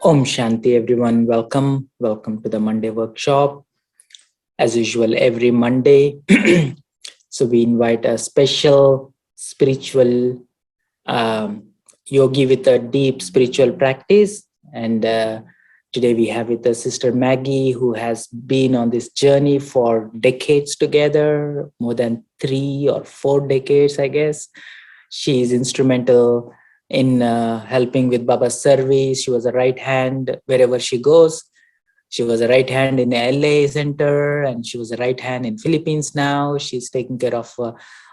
Om Shanti, everyone. Welcome. Welcome to the Monday workshop. As usual, every Monday. So we invite a special spiritual yogi with a deep spiritual practice. And today we have with us Sister Maggie, who has been on this journey for decades together, more than 3 or 4 decades, I guess. She is instrumental in helping with Baba's service. She was a right hand wherever she goes. She was a right hand in the LA center, and she was a right hand in Philippines now. She's taking care of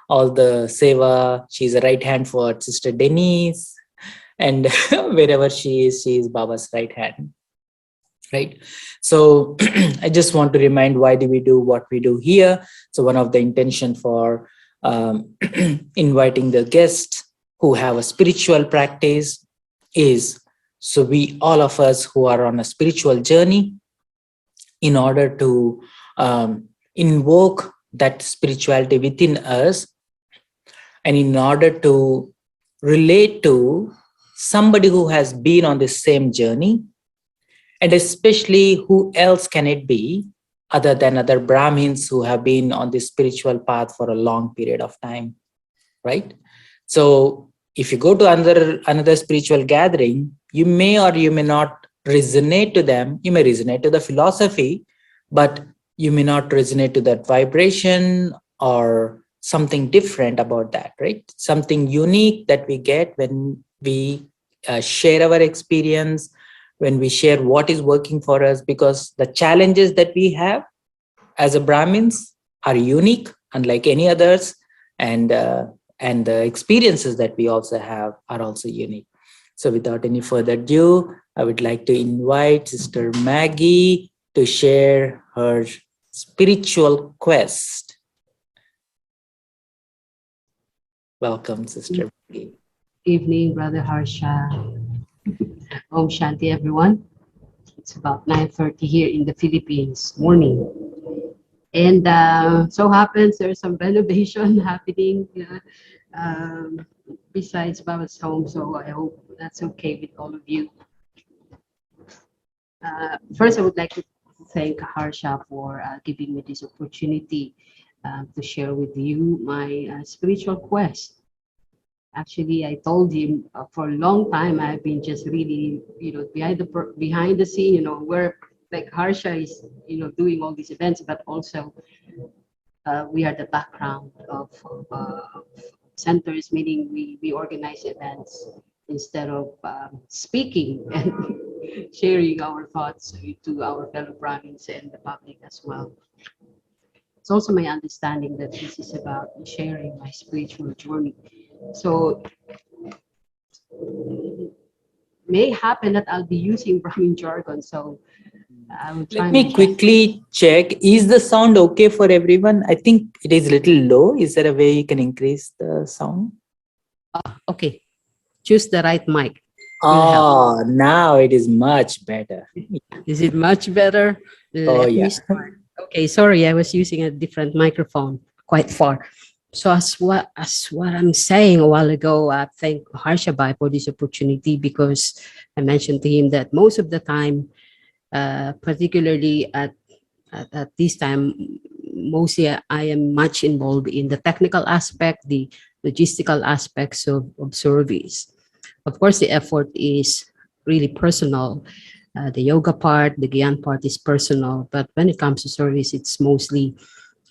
all the seva. She's a right hand for Sister Denise, and wherever she is Baba's right hand. Right. So I just want to remind, why do we do what we do here? So one of the intention for inviting the guests who have a spiritual practice is, so we, all of us who are on a spiritual journey, in order to invoke that spirituality within us, and in order to relate to somebody who has been on the same journey, and especially who else can it be other than other Brahmins who have been on this spiritual path for a long period of time, right? So if you go to another spiritual gathering, you may or you may not resonate to them. You may resonate to the philosophy, but you may not resonate to that vibration or something different about that, right? Something unique that we get when we share our experience, when we share what is working for us, because the challenges that we have as a Brahmins are unique, unlike any others, and the experiences that we also have are also unique. So without any further ado, I would like to invite Sister Maggie to share her spiritual quest. Welcome, Sister Maggie. Evening, Brother Harsha. Om Shanti, everyone. It's about 9:30 here in the Philippines, morning. And so happens there's some renovation happening besides Baba's home, so I hope that's okay with all of you. First, I would like to thank Harsha for giving me this opportunity to share with you my spiritual quest. Actually, I told him for a long time I've been just really, behind the scene, where like Harsha is, doing all these events, but also we are the background of centers, meaning we organize events instead of speaking and sharing our thoughts to our fellow Brahmins and the public as well. It's also my understanding that this is about sharing my spiritual journey. So may happen that I'll be using Brahmin jargon, so I will try. Let me quickly check. Is the sound okay for everyone? I think it is a little low. Is there a way you can increase the sound? Okay. Choose the right mic. Oh, now it is much better. Is it much better? Oh, yeah. Okay, sorry, I was using a different microphone quite far. So as what I'm saying a while ago, I thank Harsha Bhai for this opportunity, because I mentioned to him that most of the time, particularly at this time, mostly I am much involved in the technical aspect, the logistical aspects of service. Of course, the effort is really personal. The yoga part, the Gyan part is personal, but when it comes to service, it's mostly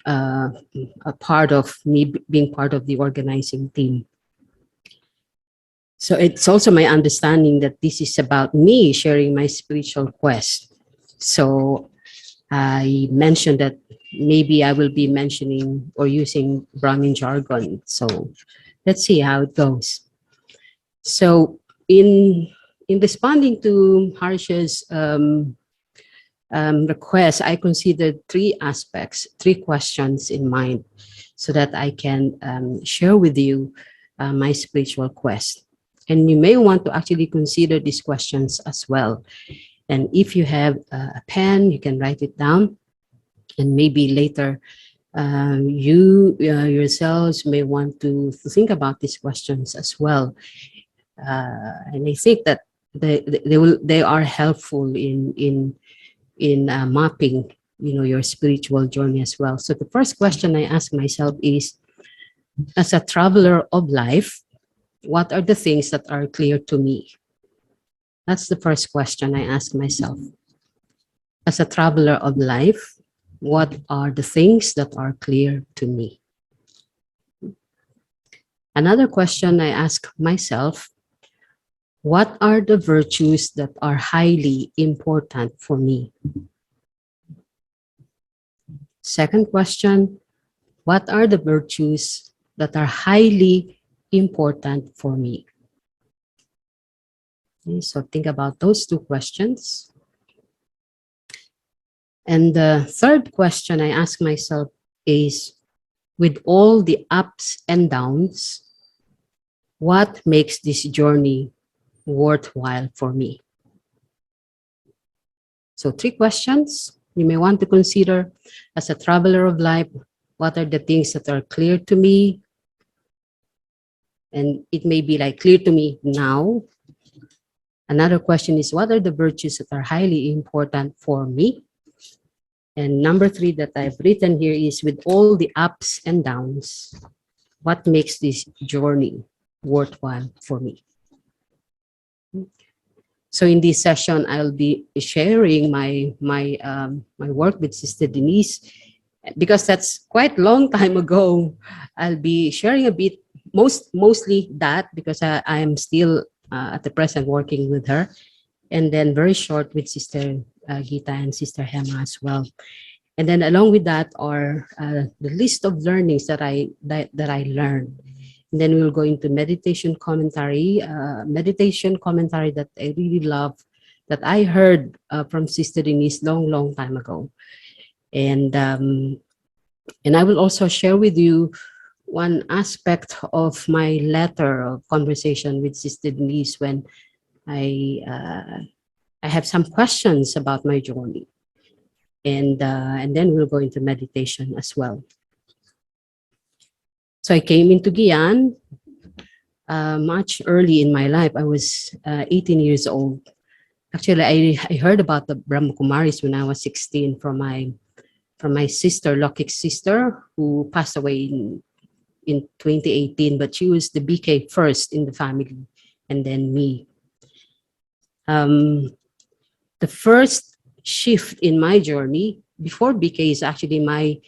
a part of me being part of the organizing team. So it's also my understanding that this is about me sharing my spiritual quest. So I mentioned that maybe I will be mentioning or using Brahmin jargon. So let's see how it goes. So in responding to Harsha's request, I considered 3 aspects, 3 questions in mind, so that I can share with you my spiritual quest. And you may want to actually consider these questions as well. And if you have a pen, you can write it down. And maybe later, you yourselves may want to think about these questions as well. And I think that they are helpful in mapping, your spiritual journey as well. So the first question I ask myself is, as a traveler of life, what are the things that are clear to me? That's the first question I ask myself. As a traveler of life, what are the things that are clear to me? Another question I ask myself, what are the virtues that are highly important for me? Second question, what are the virtues that are highly important for me? Okay, so think about those two questions. And the third question I ask myself is, with all the ups and downs, what makes this journey worthwhile for me? So 3 questions you may want to consider as a traveler of life. What are the things that are clear to me? And it may be like clear to me now. Another question is, what are the virtues that are highly important for me? And number 3 that I've written here is, with all the ups and downs, what makes this journey worthwhile for me? So in this session, I'll be sharing my work with Sister Denise, because that's quite a long time ago. I'll be sharing a bit, mostly that, because I am still at the present working with her, and then very short with Sister Gita and Sister Hema as well. And then along with that are the list of learnings that I learned. And then we'll go into meditation commentary that I really love, that I heard from Sister Denise long time ago. And I will also share with you one aspect of my letter of conversation with Sister Denise when I have some questions about my journey. And then we'll go into meditation as well. So I came into Guyana much early in my life. I was 18 years old. Actually, I heard about the Brahma Kumaris when I was 16 from my sister, Lokik's sister, who passed away in 2018. But she was the BK first in the family, and then me. The first shift in my journey before BK is actually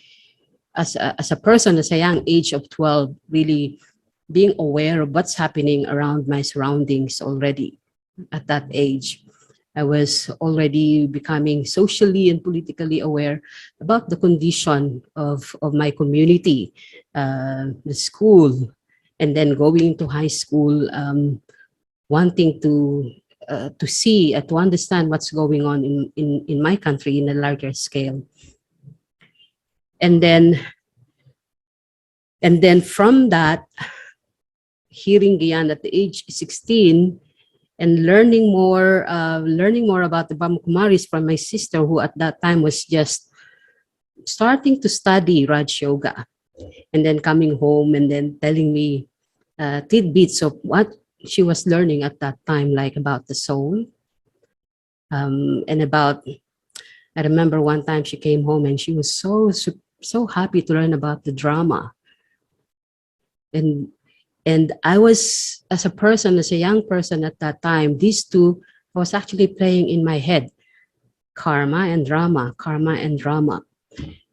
as a person, as a young age of 12, really being aware of what's happening around my surroundings already at that age. I was already becoming socially and politically aware about the condition of my community, the school, and then going to high school, wanting to see and to understand what's going on in my country in a larger scale. And then from that, hearing Guyana at the age 16 and learning more about the Brahma Kumaris from my sister, who at that time was just starting to study Raj Yoga, and then coming home and then telling me tidbits of what she was learning at that time, like about the soul, and about, I remember one time she came home and she was so happy to learn about the drama. And I was, as a young person at that time, these two was actually playing in my head, karma and drama.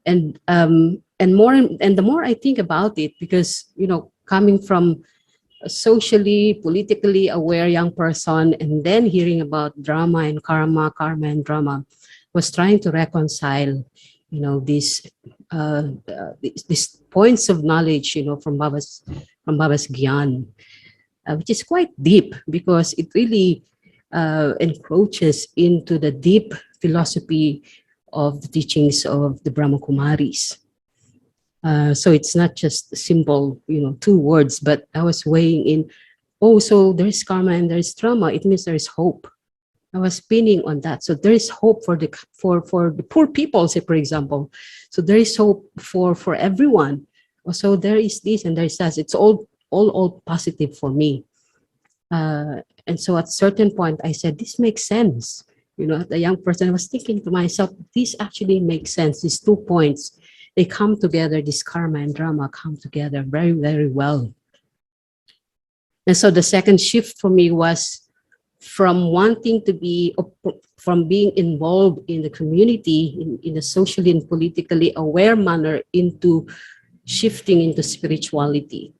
And the more I think about it, because coming from a socially, politically aware young person, and then hearing about drama and karma and drama, was trying to reconcile these points of knowledge from Baba's Gyan, which is quite deep, because it really encroaches into the deep philosophy of the teachings of the Brahma Kumaris. So it's not just simple 2 words, but I was weighing in, so there's karma and there's drama, it means there's hope. I was spinning on that. So there is hope for the poor people, say, for example. So there is hope for everyone. So there is this and there is that. It's all positive for me. And so at a certain point, I said, this makes sense. As a young person, I was thinking to myself, this actually makes sense. These 2 points, they come together, this karma and drama come together very, very well. And so the second shift for me was from wanting to be, from being involved in the community in a socially and politically aware manner into shifting into spirituality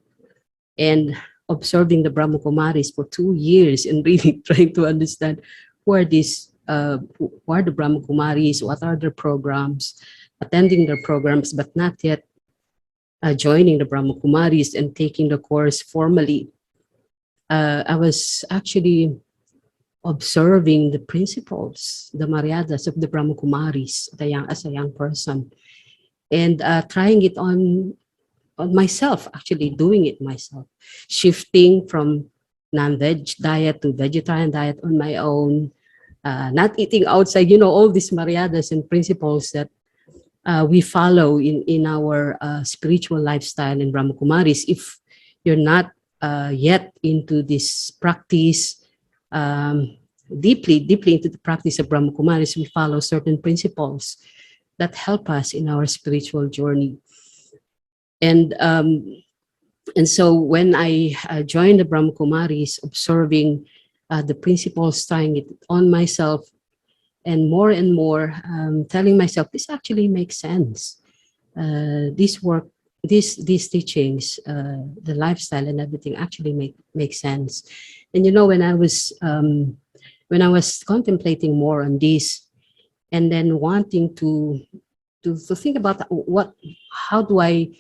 and observing the Brahma Kumaris for 2 years and really trying to understand who are the Brahma Kumaris, what are their programs, attending their programs, but not yet joining the Brahma Kumaris and taking the course formally. I was actually observing the principles, the maryadas of the Brahma Kumaris as a young person, and trying it on myself, actually doing it myself, shifting from non-veg diet to vegetarian diet on my own, not eating outside, all these maryadas and principles that we follow in our spiritual lifestyle in Brahma Kumaris. If you're not yet into this practice, deeply into the practice of Brahma Kumaris, we follow certain principles that help us in our spiritual journey. And so when I joined the Brahma Kumaris, observing the principles, trying it on myself, and more, telling myself, this actually makes sense. This work, these teachings, the lifestyle and everything actually make sense. And when I was contemplating more on this, and then wanting to think about how do I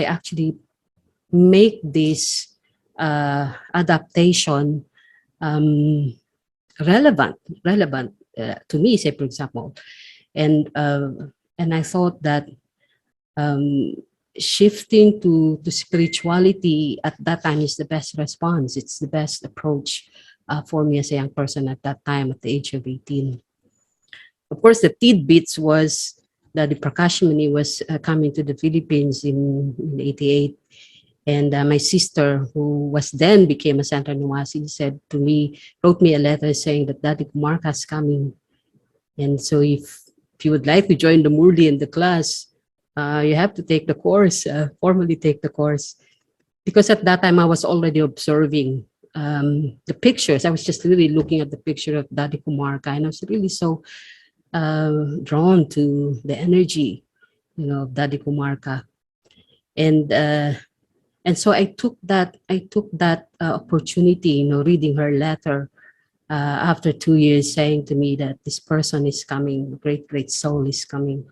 actually make this adaptation relevant to me, say for example, and I thought that shifting to spirituality at that time is the best response. It's the best approach for me as a young person at that time, at the age of 18. Of course, the tidbits was that the Prakash Muni was coming to the Philippines in 88. And my sister, who was then became a Santa Nuwasi, wrote me a letter saying that Daddy Kumarka is coming. And so if you would like to join the Murli in the class, you have to take the course, formally take the course. Because at that time, I was already observing the pictures. I was just really looking at the picture of Daddy Kumarka, and I was really so drawn to the energy, of Daddy Kumarka. And so I took that opportunity, reading her letter after 2 years, saying to me that this person is coming, great soul is coming.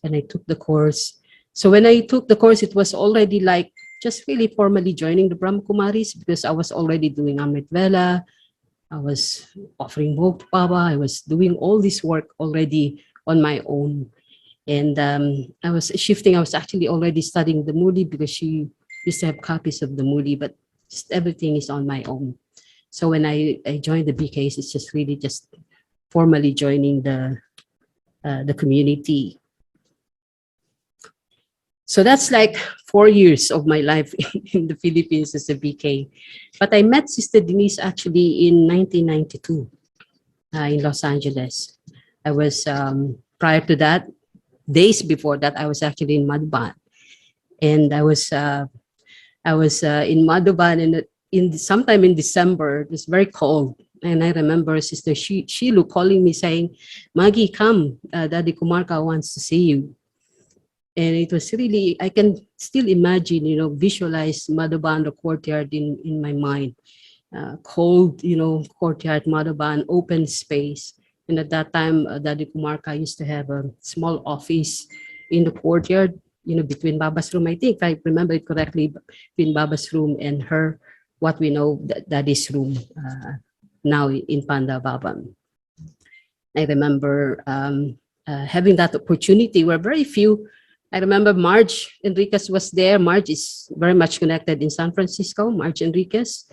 And I took the course. So when I took the course, it was already like just really formally joining the Brahma Kumaris, because I was already doing Amrit Vela. I was offering Bhog to Baba. I was doing all this work already on my own. And I was shifting. I was actually already studying the Murli, because she used to have copies of the Murli, but just everything is on my own. So when I joined the BKs, it's just really just formally joining the community. So that's like 4 years of my life in the Philippines as a BK. But I met Sister Denise actually in 1992 in Los Angeles. I was, prior to that, days before that, I was actually in Madhuban. And I was in Madhuban sometime in December. It was very cold. And I remember Sister Shilu calling me saying, Maggie, come, Daddy Kumarka wants to see you. And it was really, I can still imagine, visualize Madhuban, the courtyard in my mind. Cold, courtyard, Madhuban, open space. And at that time, Daddy Kumarka used to have a small office in the courtyard, between Baba's room, I think, if I remember it correctly, between Baba's room and what we know, Daddy's room, now in Panda Baban. I remember having that opportunity where very few. I remember Marge Enriquez was there. Marge is very much connected in San Francisco. Marge Enriquez,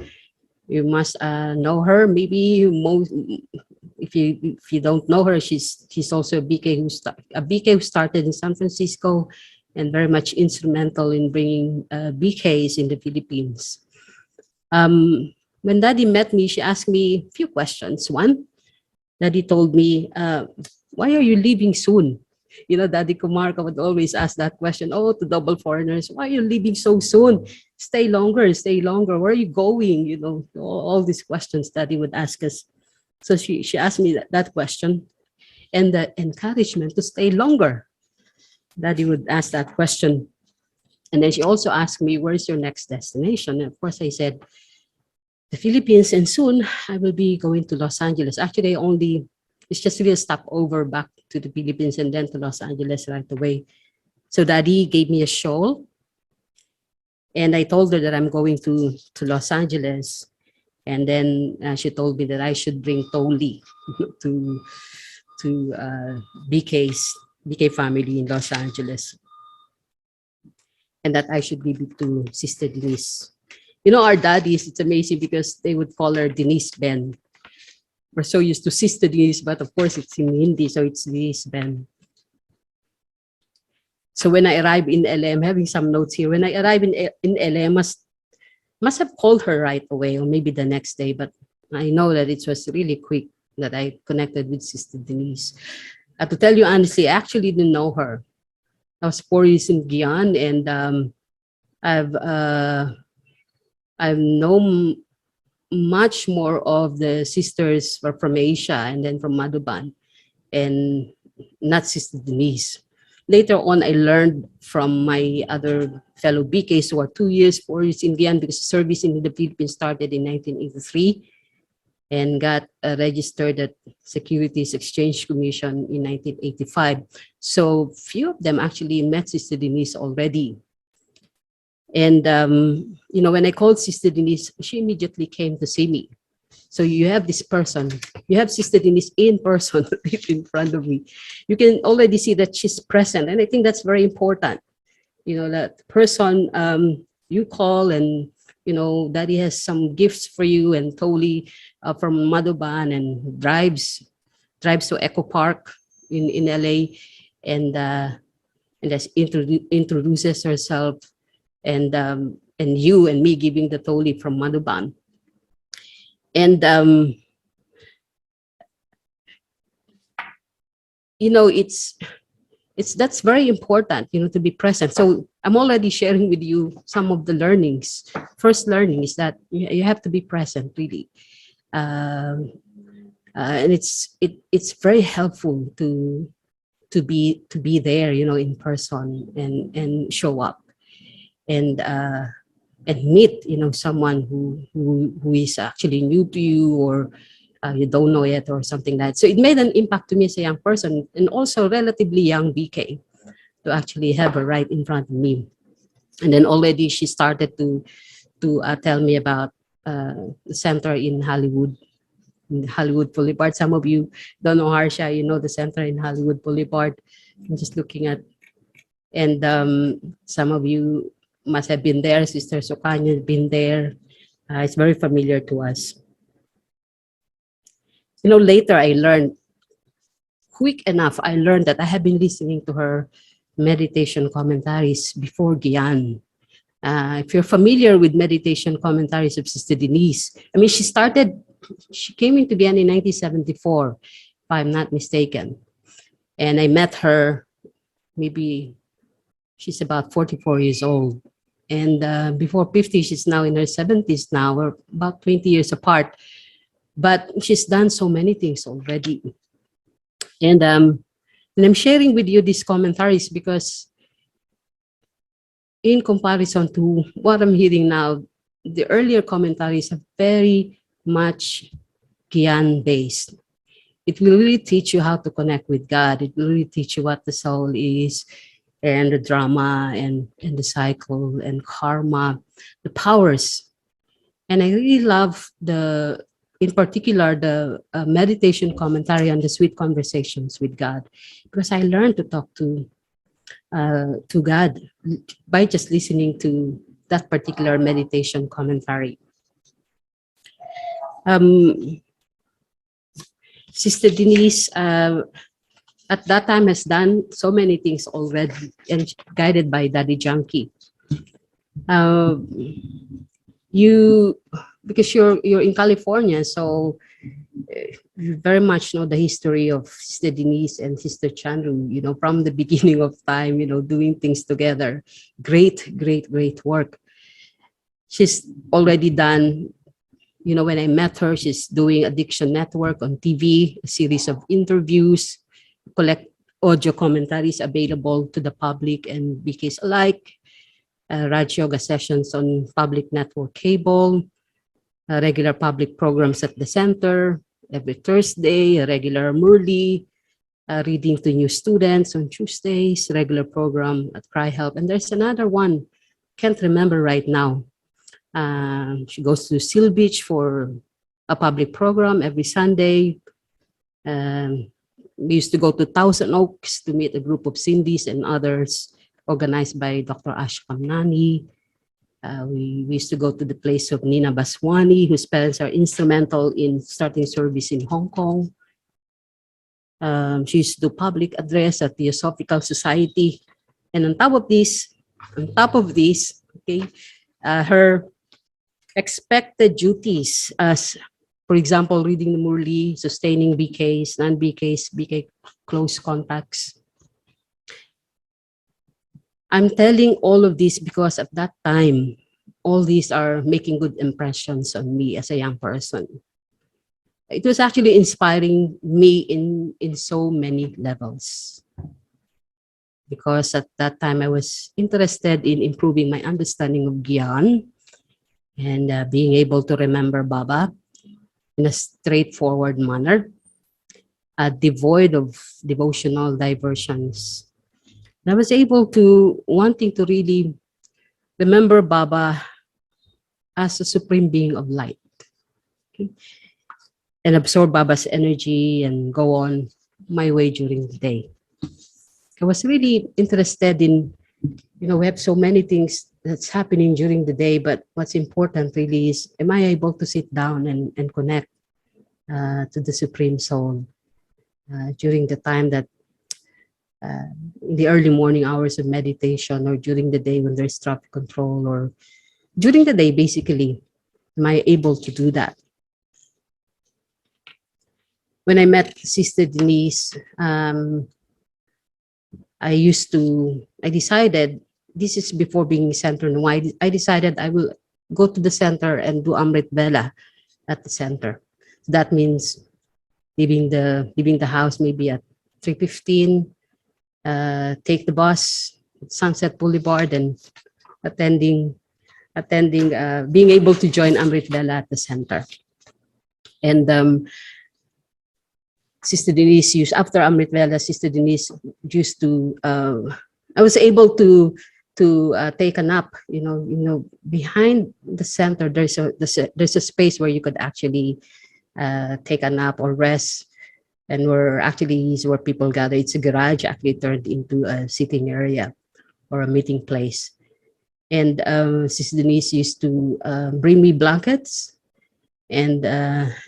you must know her. Maybe if you don't know her, she's also a BK who started in San Francisco, and very much instrumental in bringing BKs in the Philippines. when Daddy met me, she asked me a few questions. One, Daddy told me, why are you leaving soon? You know, Daddy Kumarka would always ask that question, oh, to double foreigners, why are you leaving so soon? Stay longer, stay longer. Where are you going? You know, all these questions Daddy would ask us. So she asked me that question, and the encouragement to stay longer. Daddy would ask that question. And then she also asked me, where's your next destination? And of course, I said, the Philippines, and soon I will be going to Los Angeles. Actually, it's just really a stopover back to the Philippines and then to Los Angeles right away. So Daddy gave me a shawl, and I told her that I'm going to Los Angeles. And then she told me that I should bring Toli to BK family in Los Angeles, and that I should give it to Sister Denise. You know, our daddies, it's amazing because they would call her Denise Ben. We're so used to Sister Denise, but of course it's in Hindi, so it's Denise Ben. So when I arrived in LA, I'm having some notes here. When I arrived in LA, I must have called her right away, or maybe the next day, but I know that it was really quick that I connected with Sister Denise. To tell you honestly, I actually didn't know her. I was 4 years in Guyana, and I've known much more of the sisters from Asia and then from Madhuban, and not Sister Denise. Later on, I learned from my other fellow BKs who are 2 years, 4 years in Guyana, because service in the Philippines started in 1983 and got registered at Securities Exchange Commission in 1985. So few of them actually met Sister Denise already. And, you know, when I called Sister Denise, she immediately came to see me. So you have this person, you have Sister Denise in person in front of me. You can already see that she's present. And I think that's very important. You know, that person you call, and, you know, Daddy has some gifts for you, and Toli from Madhuban, and drives to Echo Park in LA, and just introduces herself, and you and me giving the Toli from Madhuban. And, you know, that's very important, you know, to be present. So I'm already sharing with you some of the learnings. First learning is that you have to be present, really. And it's very helpful to be there, you know, in person, and show up, and meet, you know, someone who is actually new to you, or you don't know yet, or something like that. So it made an impact to me as a young person, and also relatively young BK, to actually have her right in front of me. And then already she started to tell me about the center in Hollywood Boulevard. Some of you don't know Harsha, you know the center in Hollywood Boulevard. I'm just looking at, and some of you must have been there. Sister Sukanya has been there. It's very familiar to us. You know, later I learned, quick enough, I learned that I have been listening to her meditation commentaries before Gyan. If you're familiar with meditation commentaries of Sister Denise, I mean, she came into Gyan in 1974, if I'm not mistaken. And I met her, maybe she's about 44 years old. And before 50, she's now in her 70s now. We're about 20 years apart. But she's done so many things already. And I'm sharing with you these commentaries because in comparison to what I'm hearing now, the earlier commentaries are very much Gyan-based. It will really teach you how to connect with God. It will really teach you what the soul is, and the drama, and the cycle, and karma, the powers. And I really love in particular, the meditation commentary on the sweet conversations with God, because I learned to talk to God by just listening to that particular meditation commentary. Sister Denise, at that time, has done so many things already, and guided by Daddy Junkie. because you're in California, so you very much know the history of Sister Denise and Sister Chandru, from the beginning of time, doing things together. Great, great, great work. She's already done, when I met her, she's doing Addiction Network on TV, a series of interviews, collect audio commentaries available to the public and BKs alike, Raj Yoga sessions on public network cable, regular public programs at the center every Thursday, a regular Murli, reading to new students on Tuesdays, regular program at Cry Help. And there's another one, can't remember right now. She goes to Seal Beach for a public program every Sunday. We used to go to Thousand Oaks to meet a group of Cindy's and others organized by Dr. Ash Kamnani. We used to go to the place of Nina Baswani, whose parents are instrumental in starting service in Hong Kong. She used to do public address at the Theosophical Society. And on top of this, okay, her expected duties as, for example, reading the Murli, sustaining BKs, non-BKs, BK close contacts. I'm telling all of this because at that time, all these are making good impressions on me as a young person. It was actually inspiring me in so many levels. Because at that time, I was interested in improving my understanding of Gyan and being able to remember Baba in a straightforward manner, devoid of devotional diversions. And I was able to, wanting to really remember Baba as a supreme being of light. Okay? And absorb Baba's energy and go on my way during the day. I was really interested in, we have so many things that's happening during the day, but what's important really is, am I able to sit down and connect to the Supreme Soul during the time that, in the early morning hours of meditation, or during the day when there's traffic control, or during the day, basically, am I able to do that? When I met Sister Denise, I decided, this is before being center, I decided I will go to the center and do Amrit Vela at the center. That means leaving the house maybe at 3:15, take the bus at Sunset Boulevard, and attending, being able to join Amrit Vela at the center. And Sister Denise used, after Amrit Vela, Sister Denise used to, I was able to take a nap, behind the center, there's a space where you could actually take a nap or rest. And is where people gather. It's a garage actually turned into a sitting area or a meeting place. And Sister Denise used to bring me blankets and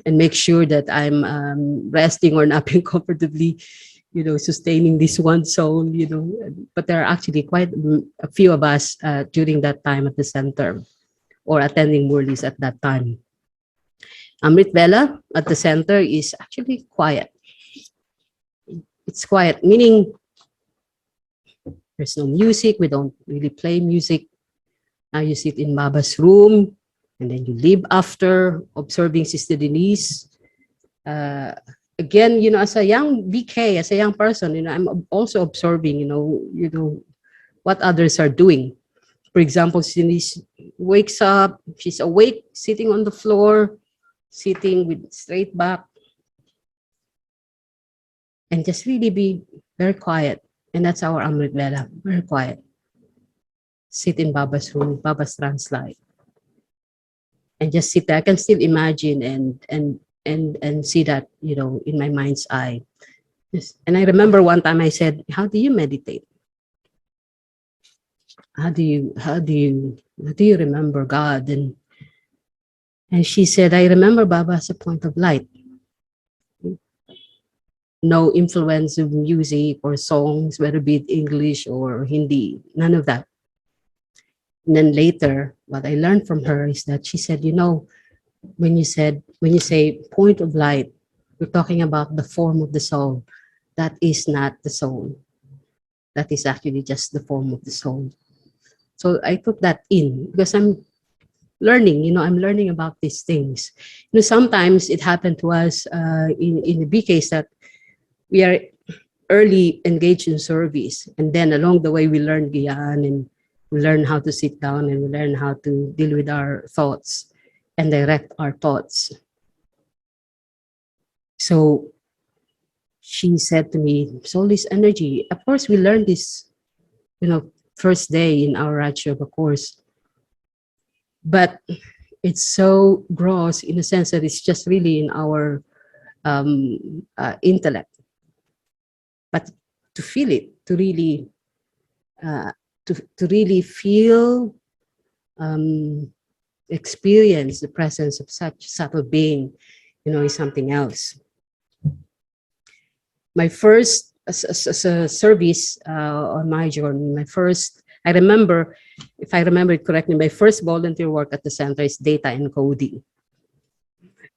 make sure that I'm resting or napping comfortably, sustaining this one soul, But there are actually quite a few of us during that time at the center or attending Murlis at that time. Amrit Vela at the center is actually quiet. It's quiet, meaning there's no music. We don't really play music. Now you sit in Baba's room, and then you leave after observing Sister Denise. Again, as a young BK, as a young person, I'm also observing, what others are doing. For example, Sister Denise wakes up, she's awake, sitting on the floor, sitting with straight back, and just really be very quiet. And that's our Amrit Vela, very quiet. Sit in Baba's room, Baba's translate. And just sit there. I can still imagine and see that, in my mind's eye. Yes. And I remember one time I said, how do you meditate? How do you remember God? And she said, I remember Baba as a point of light. No influence of music or songs, whether it be English or Hindi, none of that. And then later, what I learned from her is that she said, when you say point of light, we're talking about the form of the soul. That is not the soul. That is actually just the form of the soul. So I took that in because I'm learning, I'm learning about these things. Sometimes it happened to us in the B case that we are early engaged in service. And then along the way, we learn Gyan and we learn how to sit down and we learn how to deal with our thoughts and direct our thoughts. So she said to me, soul is energy. Of course, we learned this, first day in our Raj Yoga course. But it's so gross in the sense that it's just really in our intellect. But to feel it, to really feel, experience the presence of such subtle being, is something else. My first service on my journey, I remember, if I remember it correctly, my first volunteer work at the center is data encoding.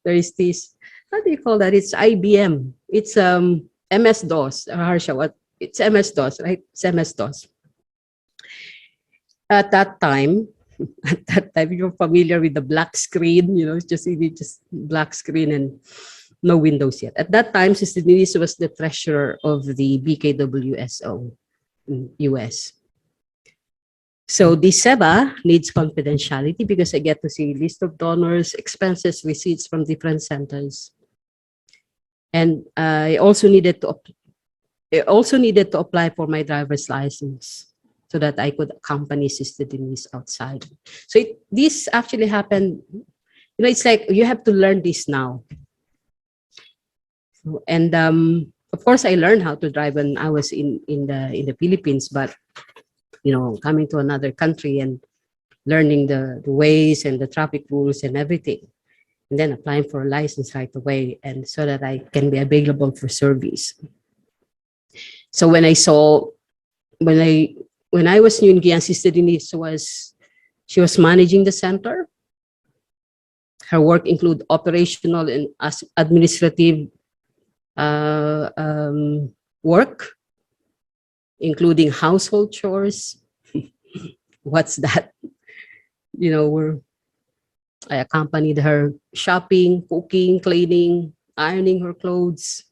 There is this, how do you call that? It's IBM. It's MS-DOS. Harsha, what? It's MS-DOS, right? It's MS-DOS. At that time, you're familiar with the black screen, it's just black screen and no windows yet. At that time, Sister Denise was the treasurer of the BKWSO in US. So the SEBA needs confidentiality because I get to see list of donors, expenses, receipts from different centers. And I also needed to apply for my driver's license so that I could accompany Sister Denise outside. So this actually happened, it's like you have to learn this now. And of course, I learned how to drive when I was in the Philippines, but coming to another country and learning the ways and the traffic rules and everything, and then applying for a license right away, and so that I can be available for service. So when I was new in Gyan, Sister Denise was managing the center. Her work include operational and administrative work, including household chores. What's that? I accompanied her shopping, cooking, cleaning, ironing her clothes.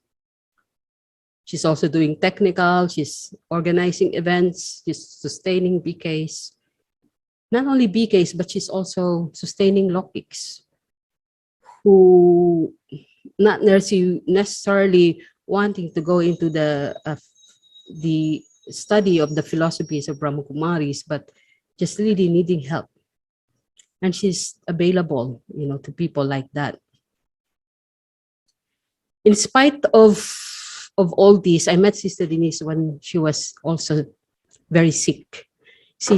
She's also doing technical, she's organizing events, she's sustaining BKs. Not only BKs, but she's also sustaining lokiks who not necessarily wanting to go into the study of the philosophies of Brahma Kumaris, but just really needing help. And she's available, to people like that. In spite of all this, I met Sister Denise when she was also very sick. See,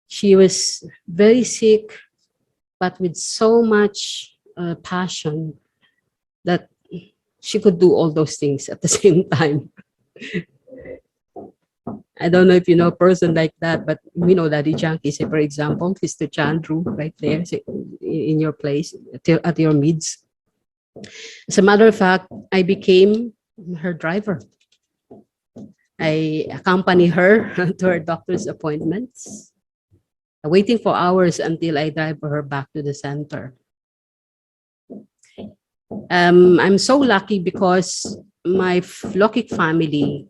she was very sick, but with so much passion that she could do all those things at the same time. I don't know if you know a person like that, but we know Daddy Junkie, say, for example, Sister Chandru, right there, in your place, at your midst. As a matter of fact, I became her driver. I accompany her to her doctor's appointments, waiting for hours until I drive her back to the center. I'm so lucky because my Lokik family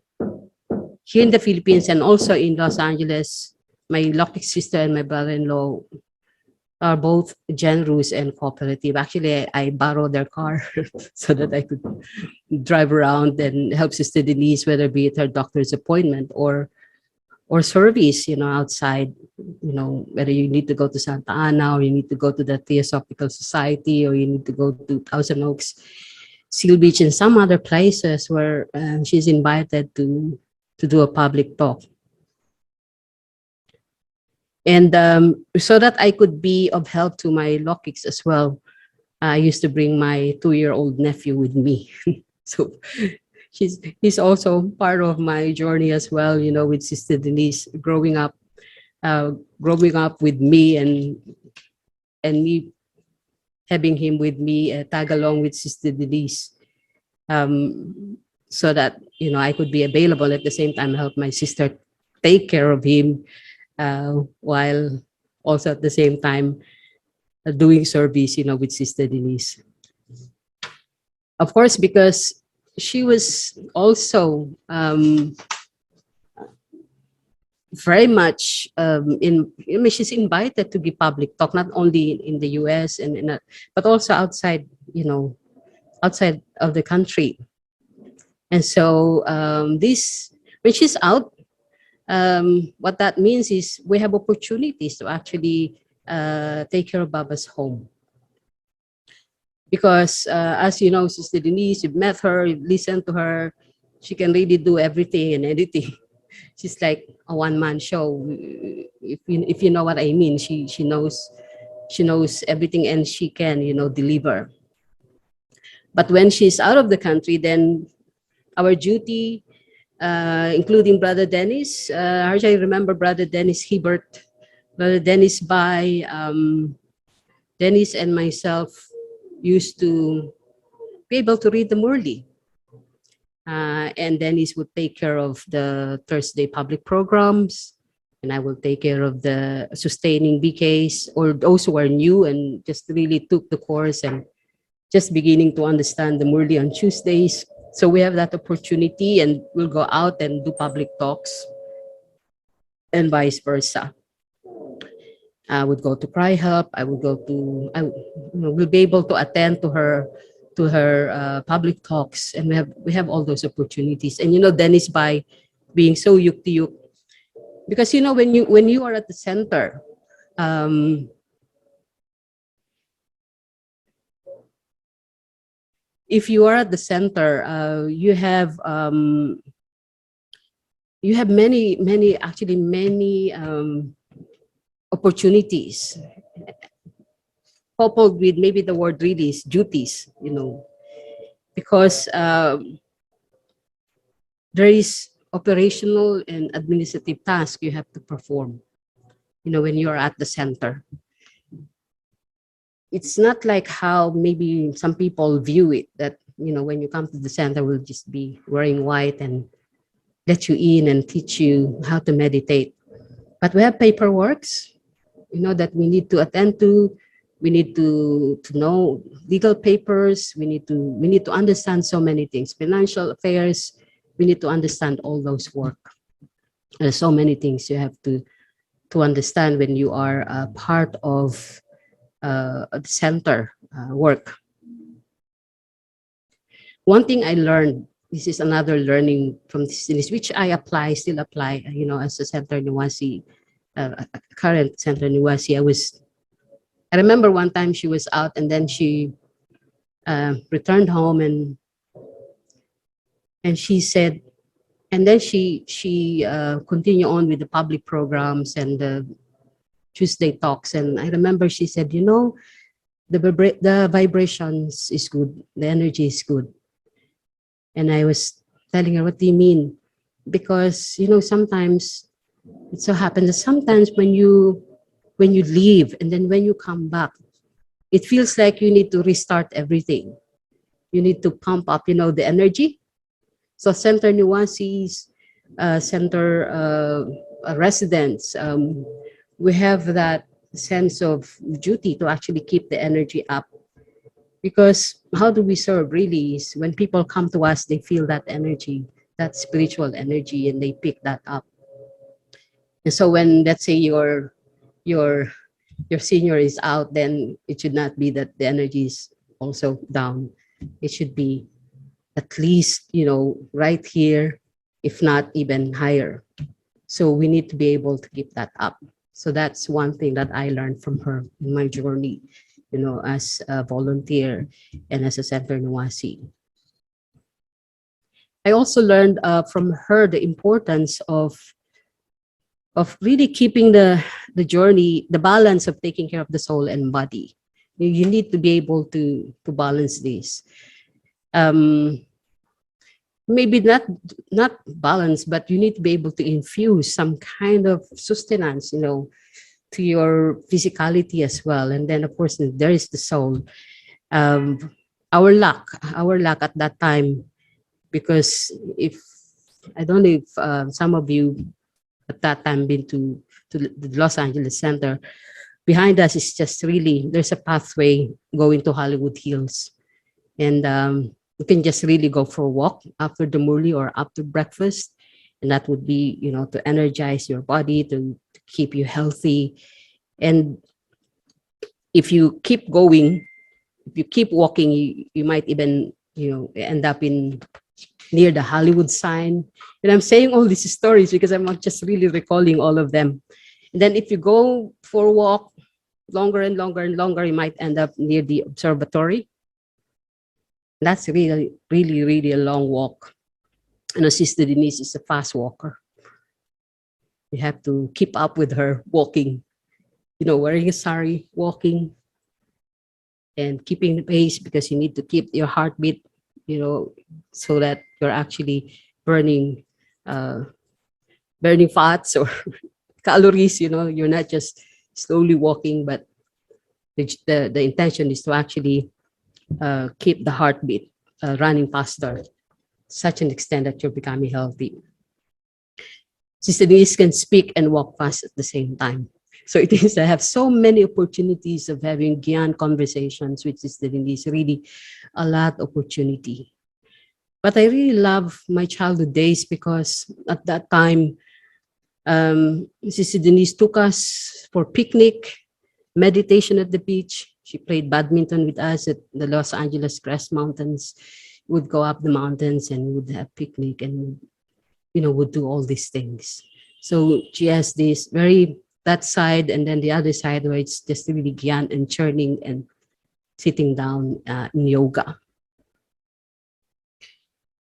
here in the Philippines and also in Los Angeles, my Lokik sister and my brother-in-law are both generous and cooperative. Actually, I borrowed their car so that I could drive around and help Sister Denise, whether be it her doctor's appointment or service, outside, whether you need to go to Santa Ana or you need to go to the Theosophical Society or you need to go to Thousand Oaks, Seal Beach, and some other places where she's invited to do a public talk. And so that I could be of help to my Lokiks as well, I used to bring my 2-year-old nephew with me. So he's also part of my journey as well, with Sister Denise, growing up with me and and me having him with me, tag along with Sister Denise, so that I could be available at the same time, help my sister take care of him, while also at the same time doing service, with Sister Denise. Of course, because she was also very much she's invited to give public talk, not only in the US but also outside, outside of the country. And so this when she's out, what that means is we have opportunities to actually take care of Baba's home. Because as you know, Sister Denise, you've met her, you've listened to her, she can really do everything and anything. She's like a one-man show. If you know what I mean, she knows everything, and she can deliver. But when she's out of the country, then our duty, including Brother Dennis, Harsha, I remember Brother Dennis Hebert, Brother Dennis by Dennis and myself used to be able to read the Murli. And Dennis would take care of the Thursday public programs, and I will take care of the sustaining BKs, or those who are new and just really took the course and just beginning to understand the Murli on Tuesdays. So we have that opportunity, and we'll go out and do public talks, and vice versa. I would go to Cry Help. I would go to, we'll be able to attend to her public talks, and we have all those opportunities. And Dennis, by being so yuk to yuk, because when you are at the center, if you are at the center, you have many opportunities, coupled with maybe the word really is duties, because there is operational and administrative tasks you have to perform, when you are at the center. It's not like how maybe some people view it, that, when you come to the center, we'll just be wearing white and let you in and teach you how to meditate. But we have paperworks, that we need to attend to. We need to know legal papers. We need to understand so many things, financial affairs. We need to understand all those work. There's so many things you have to understand when you are a part of the center work. One thing I learned, this is another learning from this, which I still apply, as a center Niwasi, current center Niwasi. I remember one time she was out, and then she returned home, and she said, and then she continued on with the public programs and the Tuesday talks. And I remember she said, the vibrations is good, the energy is good. And I was telling her, what do you mean? Because sometimes it so happens that sometimes when you leave, and then when you come back, it feels like you need to restart everything. You need to pump up, the energy. So Center Niwasi's, center residents, we have that sense of duty to actually keep the energy up. Because how do we serve really is when people come to us, they feel that energy, that spiritual energy, and they pick that up. And so when, let's say, your senior is out, then it should not be that the energy is also down. It should be at least, right here, if not even higher. So we need to be able to keep that up. So that's one thing that I learned from her in my journey, as a volunteer and as a center Niwasi. I also learned from her the importance of really keeping the journey, the balance of taking care of the soul and body. You need to be able to balance this. Maybe not balance, but you need to be able to infuse some kind of sustenance, to your physicality as well. And then of course there is the soul. Um, our luck at that time, because if I don't know if some of you at that time been to the Los Angeles Center. Behind us is just really, there's a pathway going to Hollywood Hills, and you can just really go for a walk after the murli or after breakfast, and that would be, you know, to energize your body, to keep you healthy. And if you keep going, if you keep walking, you might even, you know, end up in near the Hollywood sign. And I'm saying all these stories because I'm not just really recalling all of them. And then if you go for a walk longer and longer and longer, you might end up near the observatory. That's really, really, really a long walk. And Sister Denise is a fast walker. You have to keep up with her walking, you know, wearing a sari, walking, and keeping the pace, because you need to keep your heartbeat, you know, so that you're actually burning burning fats or calories, you know. You're not just slowly walking, but the intention is to actually keep the heartbeat running faster, such an extent that you're becoming healthy. Sister Denise can speak and walk fast at the same time. So it is, I have so many opportunities of having Gyan conversations with Sister Denise, really a lot of opportunity. But I really love my childhood days because at that time, Sister Denise took us for picnic, meditation at the beach. She played badminton with us at the Los Angeles Crest Mountains. Would go up the mountains and would have picnic and, you know, would do all these things. So she has this very, that side, and then the other side where it's just really Gyan and churning and sitting down in yoga.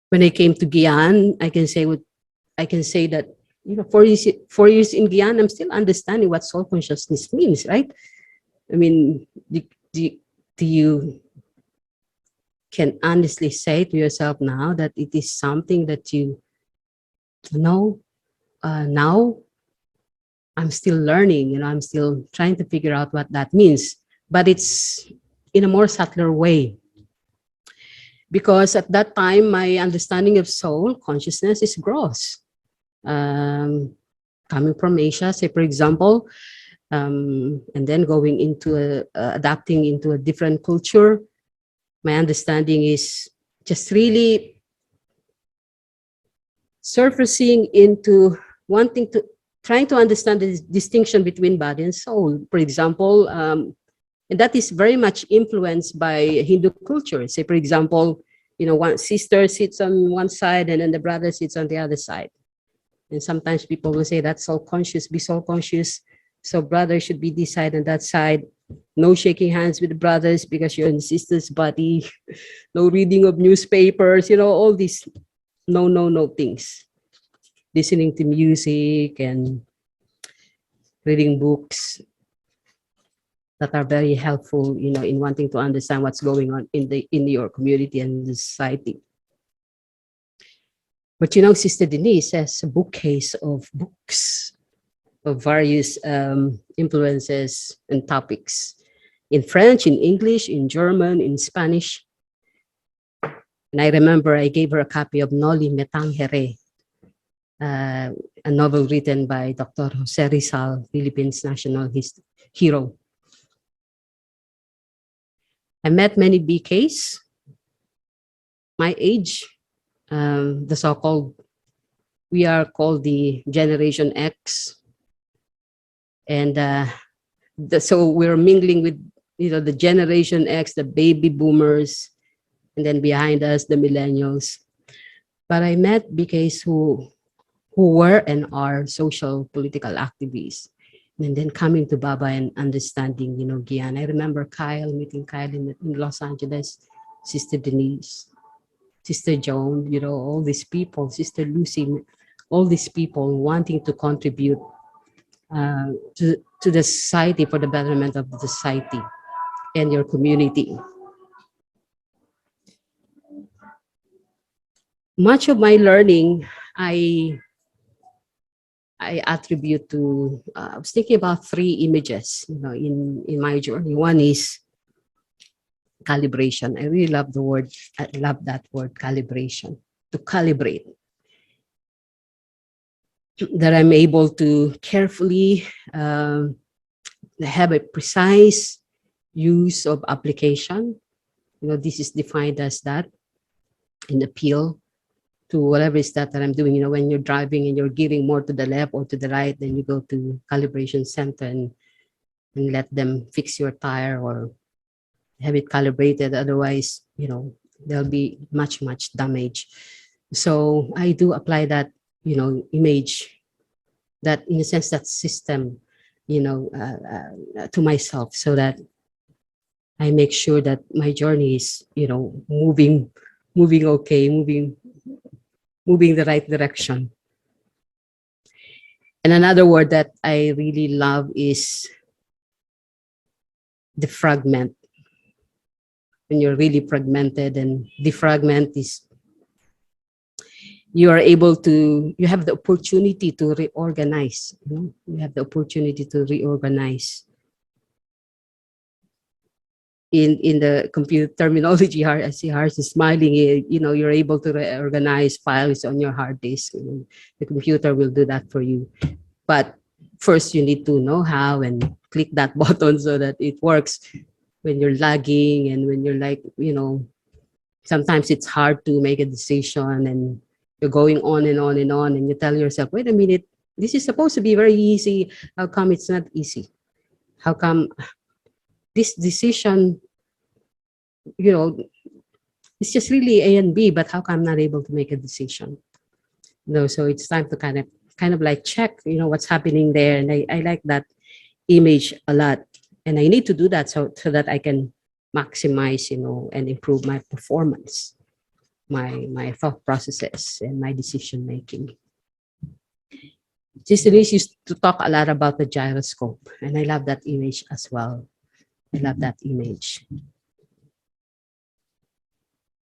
When I came to Gyan, I can say that, you know, 4 years in Gyan, I'm still understanding what soul consciousness means, right? I mean, do you can honestly say to yourself now that it is something that you know? Now I'm still learning, you know, I'm still trying to figure out what that means, but it's in a more subtler way. Because at that time, my understanding of soul consciousness is gross. Coming from Asia, say for example, and then going into adapting into a different culture, my understanding is just really surfacing into wanting to, trying to understand the distinction between body and soul. For example, and that is very much influenced by Hindu culture. Say, for example, you know, one sister sits on one side and then the brother sits on the other side. And sometimes people will say that's soul conscious, be soul conscious. So brother should be this side and that side. No shaking hands with the brothers because you're in the sister's body. No reading of newspapers, you know, all these no things. Listening to music and reading books that are very helpful, you know, in wanting to understand what's going on in your community and the society. But you know, Sister Denise has a bookcase of books of various influences and topics in French, in English, in German, in Spanish. And I remember I gave her a copy of Noli Me Tangere, a novel written by Dr. Jose Rizal, Philippines national hero. I met many BKs, my age, the so-called, we are called the Generation X. And so we're mingling with, you know, the Generation X, the baby boomers, and then behind us, the millennials. But I met BKs who were and are social political activists. And then coming to Baba and understanding, you know, Gyan. I remember meeting Kyle in Los Angeles, Sister Denise, Sister Joan, you know, all these people, Sister Lucy, all these people wanting to contribute to the society, for the betterment of the society and your community. Much of my learning, I I attribute to, I was thinking about three images, in my journey. One is calibration. I really love the word, I love that word, calibration, to calibrate. That I'm able to carefully have a precise use of application. This is defined as that in appeal to whatever is that I'm doing. When you're driving and you're gearing more to the left or to the right, then you go to calibration center and let them fix your tire or have it calibrated. Otherwise, there'll be much damage. So I do apply that, image, that in a sense, that system, to myself, so that I make sure that my journey is, moving okay, moving the right direction. And another word that I really love is defragment. When you're really fragmented, and defragment is you have the opportunity to reorganize. You have the opportunity to reorganize. In the computer terminology, I see Harsha is smiling. You're able to reorganize files on your hard disk. The computer will do that for you. But first, you need to know how and click that button so that it works. When you're lagging and when you're like, sometimes it's hard to make a decision and you're going on and on and on, and you tell yourself, wait a minute, this is supposed to be very easy. How come it's not easy? How come this decision, it's just really A and B, but how come I'm not able to make a decision? So it's time to kind of like check, what's happening there. And I like that image a lot. And I need to do that so that I can maximize, and improve my performance, my thought processes, and my decision making. Denise used to talk a lot about the gyroscope, and I love that image as well. I love that image.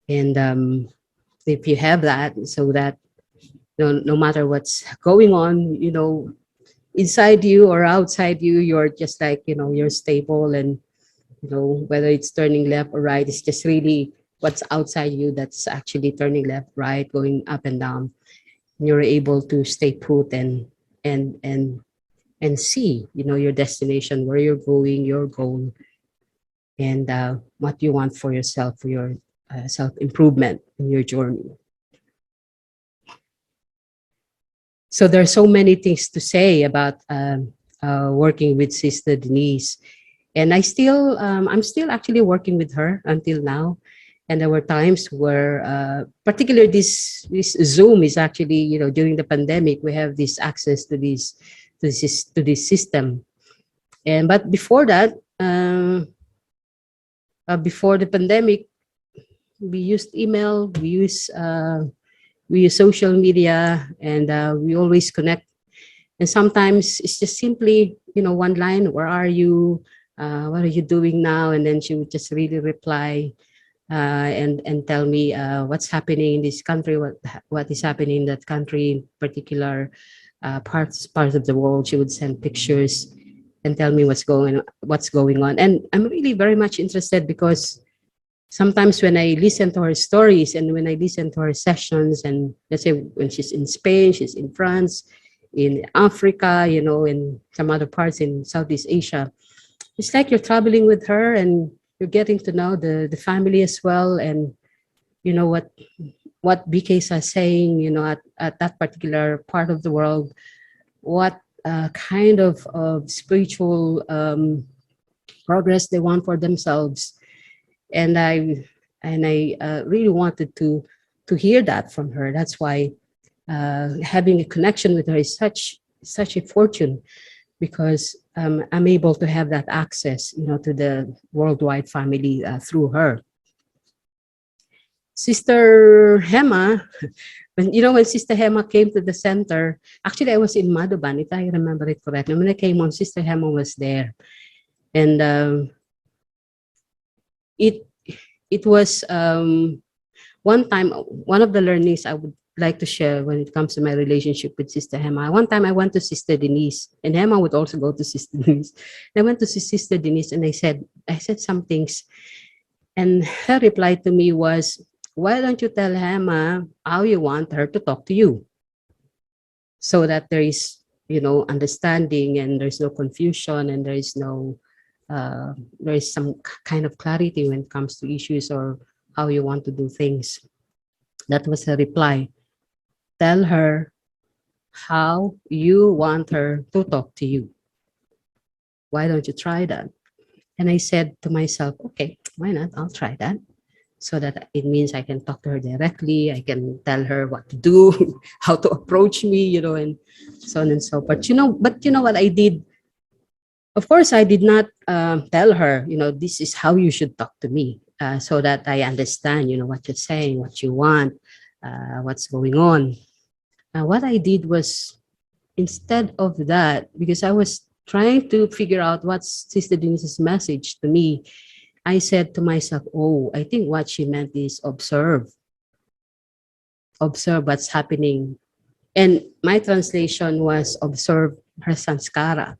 And if you have that, so that no matter what's going on, inside you or outside you, you're just like, you're stable, and whether it's turning left or right, it's just really what's outside you that's actually turning left, right, going up and down. You're able to stay put and see, your destination, where you're going, your goal, and what you want for yourself, for your self-improvement in your journey. So there are so many things to say about working with Sister Denise. And I'm still actually working with her until now. And there were times where, particularly this Zoom is actually, during the pandemic, we have this access to this system. But before that, before the pandemic, we used email, we use social media, and we always connect. And sometimes it's just simply, one line, where are you? What are you doing now? And then she would just really reply and tell me what's happening in this country, what is happening in that country, in particular parts of the world. She would send pictures and tell me what's going on. And I'm really very much interested, because sometimes when I listen to her stories and when I listen to her sessions, and let's say when she's in Spain, she's in France, in Africa, in some other parts in Southeast Asia, it's like you're traveling with her and you're getting to know the family as well. And what BKs are saying, at that particular part of the world, what kind of spiritual progress they want for themselves. And I really wanted to hear that from her. That's why having a connection with her is such a fortune, because I'm able to have that access, to the worldwide family through her. Sister Hema, when Sister Hema came to the center, actually I was in Madhuban, if I remember it correctly. When I came on, Sister Hema was there, and it was one time, one of the learnings I would like to share when it comes to my relationship with Sister Hema. One time I went to Sister Denise, and Hema would also go to Sister Denise. And I went to see Sister Denise, and I said some things, and her reply to me was, "Why don't you tell Hema how you want her to talk to you, so that there is, understanding, and there's no confusion, and there is no there is some kind of clarity when it comes to issues or how you want to do things." That was her reply. Tell her how you want her to talk to you. Why don't you try that? And I said to myself, okay, why not? I'll try that. So that it means I can talk to her directly. I can tell her what to do, how to approach me, and so on and so forth. But you know what I did? Of course, I did not tell her, this is how you should talk to me, so that I understand, what you're saying, what you want, what's going on. What I did was, instead of that, because I was trying to figure out what's Sister Denise's message to me, I said to myself, oh, I think what she meant is observe. Observe what's happening. And my translation was observe her sanskara,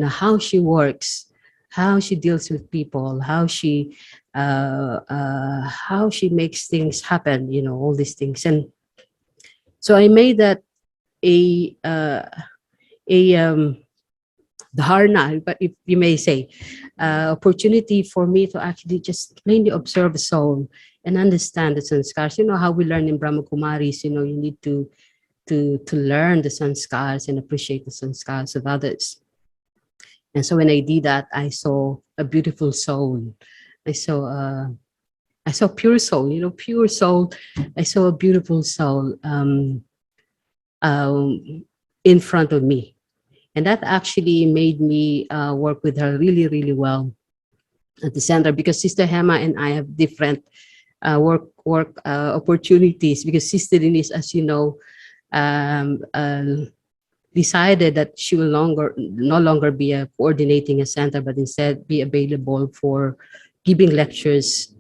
how she works, how she deals with people, how she makes things happen, all these things. And so I made that a dharna, but if you may say, opportunity for me to actually just plainly observe the soul and understand the sanskars. How we learn in Brahma Kumaris, you need to learn the sanskars and appreciate the sanskars of others. And so when I did that, I saw a beautiful soul. I saw pure soul, pure soul. I saw a beautiful soul in front of me. And that actually made me work with her really, really well at the center, because Sister Hema and I have different work opportunities, because Sister Denise, as you know, decided that she will no longer be coordinating a center, but instead be available for giving lectures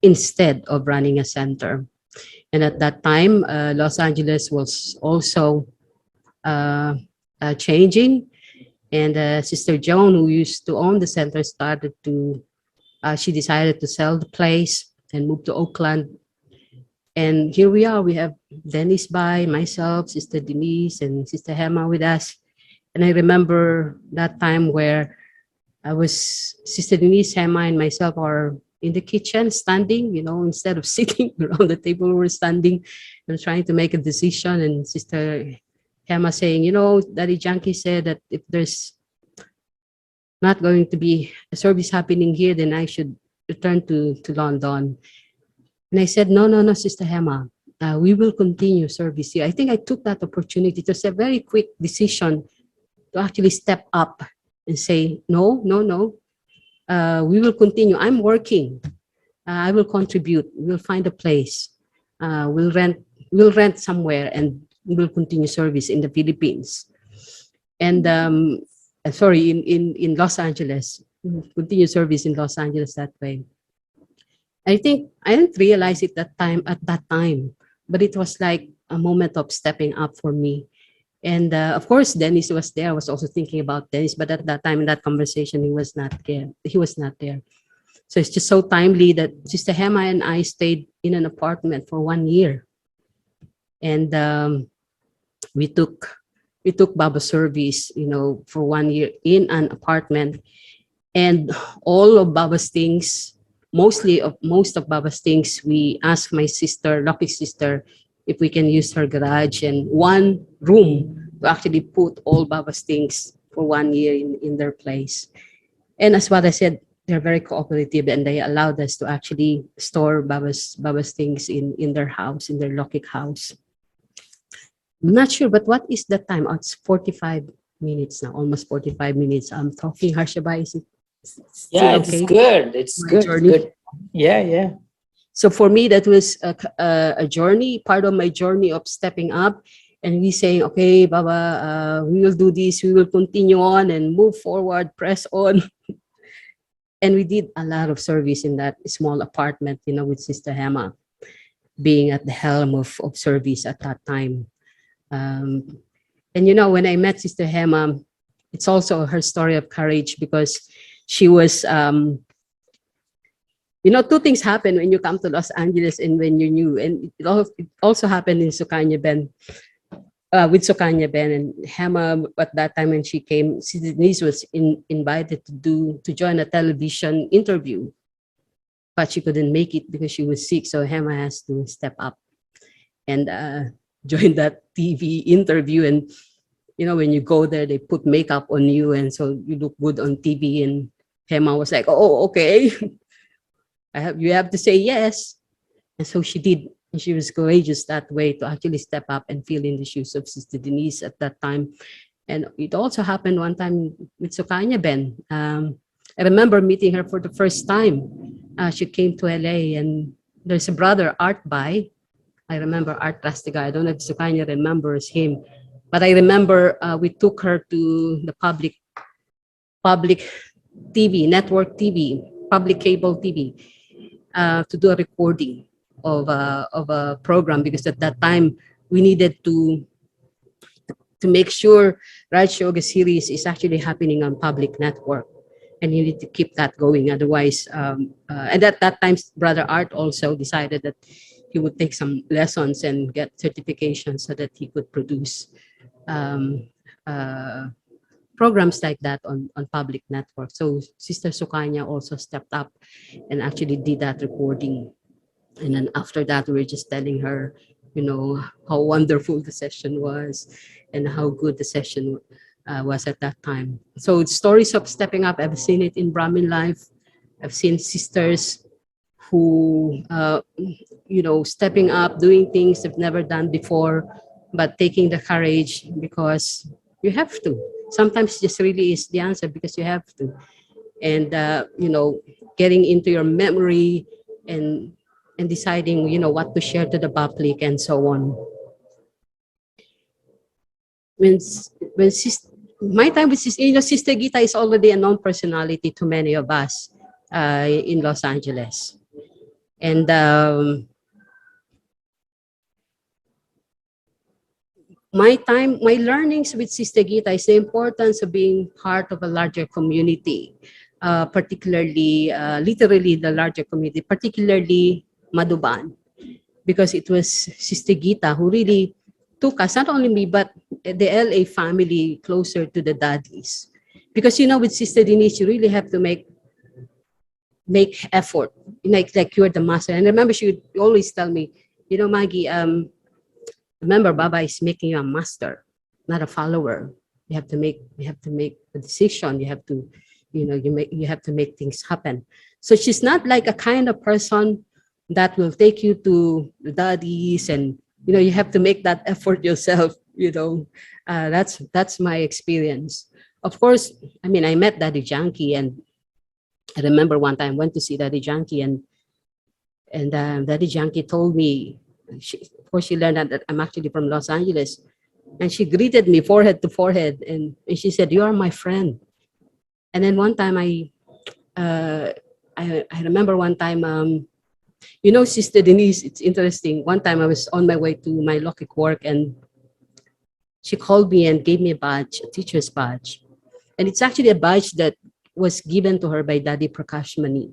instead of running a center. And at that time, Los Angeles was also changing, and Sister Joan, who used to own the center, she decided to sell the place and move to Oakland. And here we are. We have Denise by myself, Sister Denise, and Sister Hema with us. And I remember that time where Sister Denise, Hema, and myself are in the kitchen standing, instead of sitting around the table, we're standing and trying to make a decision. And Sister Hema saying, Daddy Janki said that if there's not going to be a service happening here, then I should return to London. And I said, no, Sister Hema, we will continue service here. I think I took that opportunity. It was a very quick decision to actually step up and say, no, we will continue. I'm working. I will contribute. We'll find a place. We'll rent somewhere, and we'll continue service in the Philippines. And in Los Angeles, continue service in Los Angeles that way. I think I didn't realize it at that time, but it was like a moment of stepping up for me. And of course, Dennis was there. I was also thinking about Dennis, but at that time in that conversation, he was not there. So it's just so timely that Sister Hema and I stayed in an apartment for 1 year, and we took Baba service, for 1 year in an apartment, and all of Baba's things. Most of Baba's things, we asked my sister, lucky sister, if we can use her garage and one room to actually put all Baba's things for 1 year in their place. And as what I said, they're very cooperative, and they allowed us to actually store Baba's things in their house, in their Lokik house. I'm not sure, but what is the time? Oh, it's 45 minutes now, almost 45 minutes. I'm talking, Harsha, is it? Yeah, it's good. It's good. Journey. Good. Yeah. So for me, that was a journey, part of my journey of stepping up, and we saying, okay, Baba, we will do this. We will continue on and move forward, press on. And we did a lot of service in that small apartment, with Sister Hema. being at the helm of service at that time. Um, and when I met Sister Hema, it's also her story of courage, because she was, two things happen when you come to Los Angeles and when you're new. And it also happened in Sukanya Ben, with Sukanya Ben and Hema. At that time when she came, Denise was invited to join a television interview, but she couldn't make it because she was sick. So Hema has to step up and join that TV interview. And when you go there, they put makeup on you, and so you look good on TV. And Hema was like, "Oh, okay, you have to say yes." And so she did. And she was courageous that way to actually step up and fill in the shoes of Sister Denise at that time. And it also happened one time with Sukanya Ben. I remember meeting her for the first time. She came to LA, and there's a brother, Art Bai. I remember Art Rastiga. I don't know if Sukanya remembers him, but I remember we took her to the public TV, network TV, public cable TV, to do a recording of a program, because at that time we needed to make sure Raj Yoga series is actually happening on public network, and you need to keep that going. Otherwise, and at that time, Brother Art also decided that he would take some lessons and get certification so that he could produce um, uh, programs like that on public network. So Sister Sukanya also stepped up and actually did that recording. And then after that, we were just telling her, how wonderful the session was and how good the session was at that time. So stories of stepping up, I've seen it in Brahmin life. I've seen sisters who, stepping up, doing things they've never done before, but taking the courage because you have to. Sometimes this really is the answer, because you have to. And, getting into your memory and deciding, what to share to the public and so on. When my time with Sister Gita is already a known personality to many of us in Los Angeles. And my learnings with Sister Gita is the importance of being part of a larger community, particularly, literally the larger community, particularly Madhuban, because it was Sister Gita who really took us, not only me, but the LA family closer to the daddies. Because, with Sister Denise, you really have to make effort, like you're the master. And I remember she would always tell me, Maggie, remember, Baba is making you a master, not a follower. You have to make a decision. You have to, you have to make things happen. So she's not like a kind of person that will take you to the daddies, and you have to make that effort yourself. That's my experience. Of course, I met Daddy Janky, and I remember one time I went to see Daddy Janky, and Daddy Janky told me, of course she learned that I'm actually from Los Angeles, and she greeted me forehead to forehead, and she said, "You are my friend." And then one time I remember one time, Sister Denise, it's interesting. One time I was on my way to my Lokic work, and she called me and gave me a badge, a teacher's badge. And it's actually a badge that was given to her by Daddy Prakash Mani.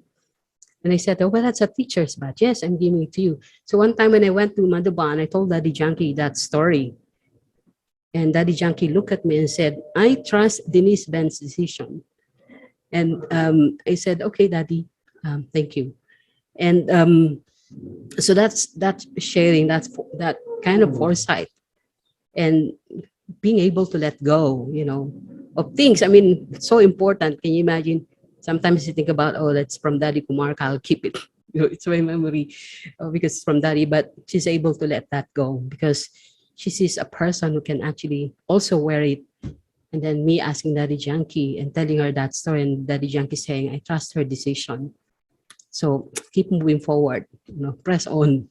And I said, "Oh, well, that's a teacher's badge." "Yes, I'm giving it to you." So one time when I went to Madhuban, I told Daddy Janky that story. And Daddy Janky looked at me and said, "I trust Denise Ben's decision." And I said, "Okay, Daddy, thank you." And so that's sharing, that kind of foresight and being able to let go, of things. It's so important. Can you imagine? Sometimes you think about, "Oh, that's from Daddy Kumar, I'll keep it." It's my memory, because it's from Daddy. But she's able to let that go because she sees a person who can actually also wear it. And then me asking Daddy Janky and telling her that story, and Daddy Janky saying, "I trust her decision. So keep moving forward, press on."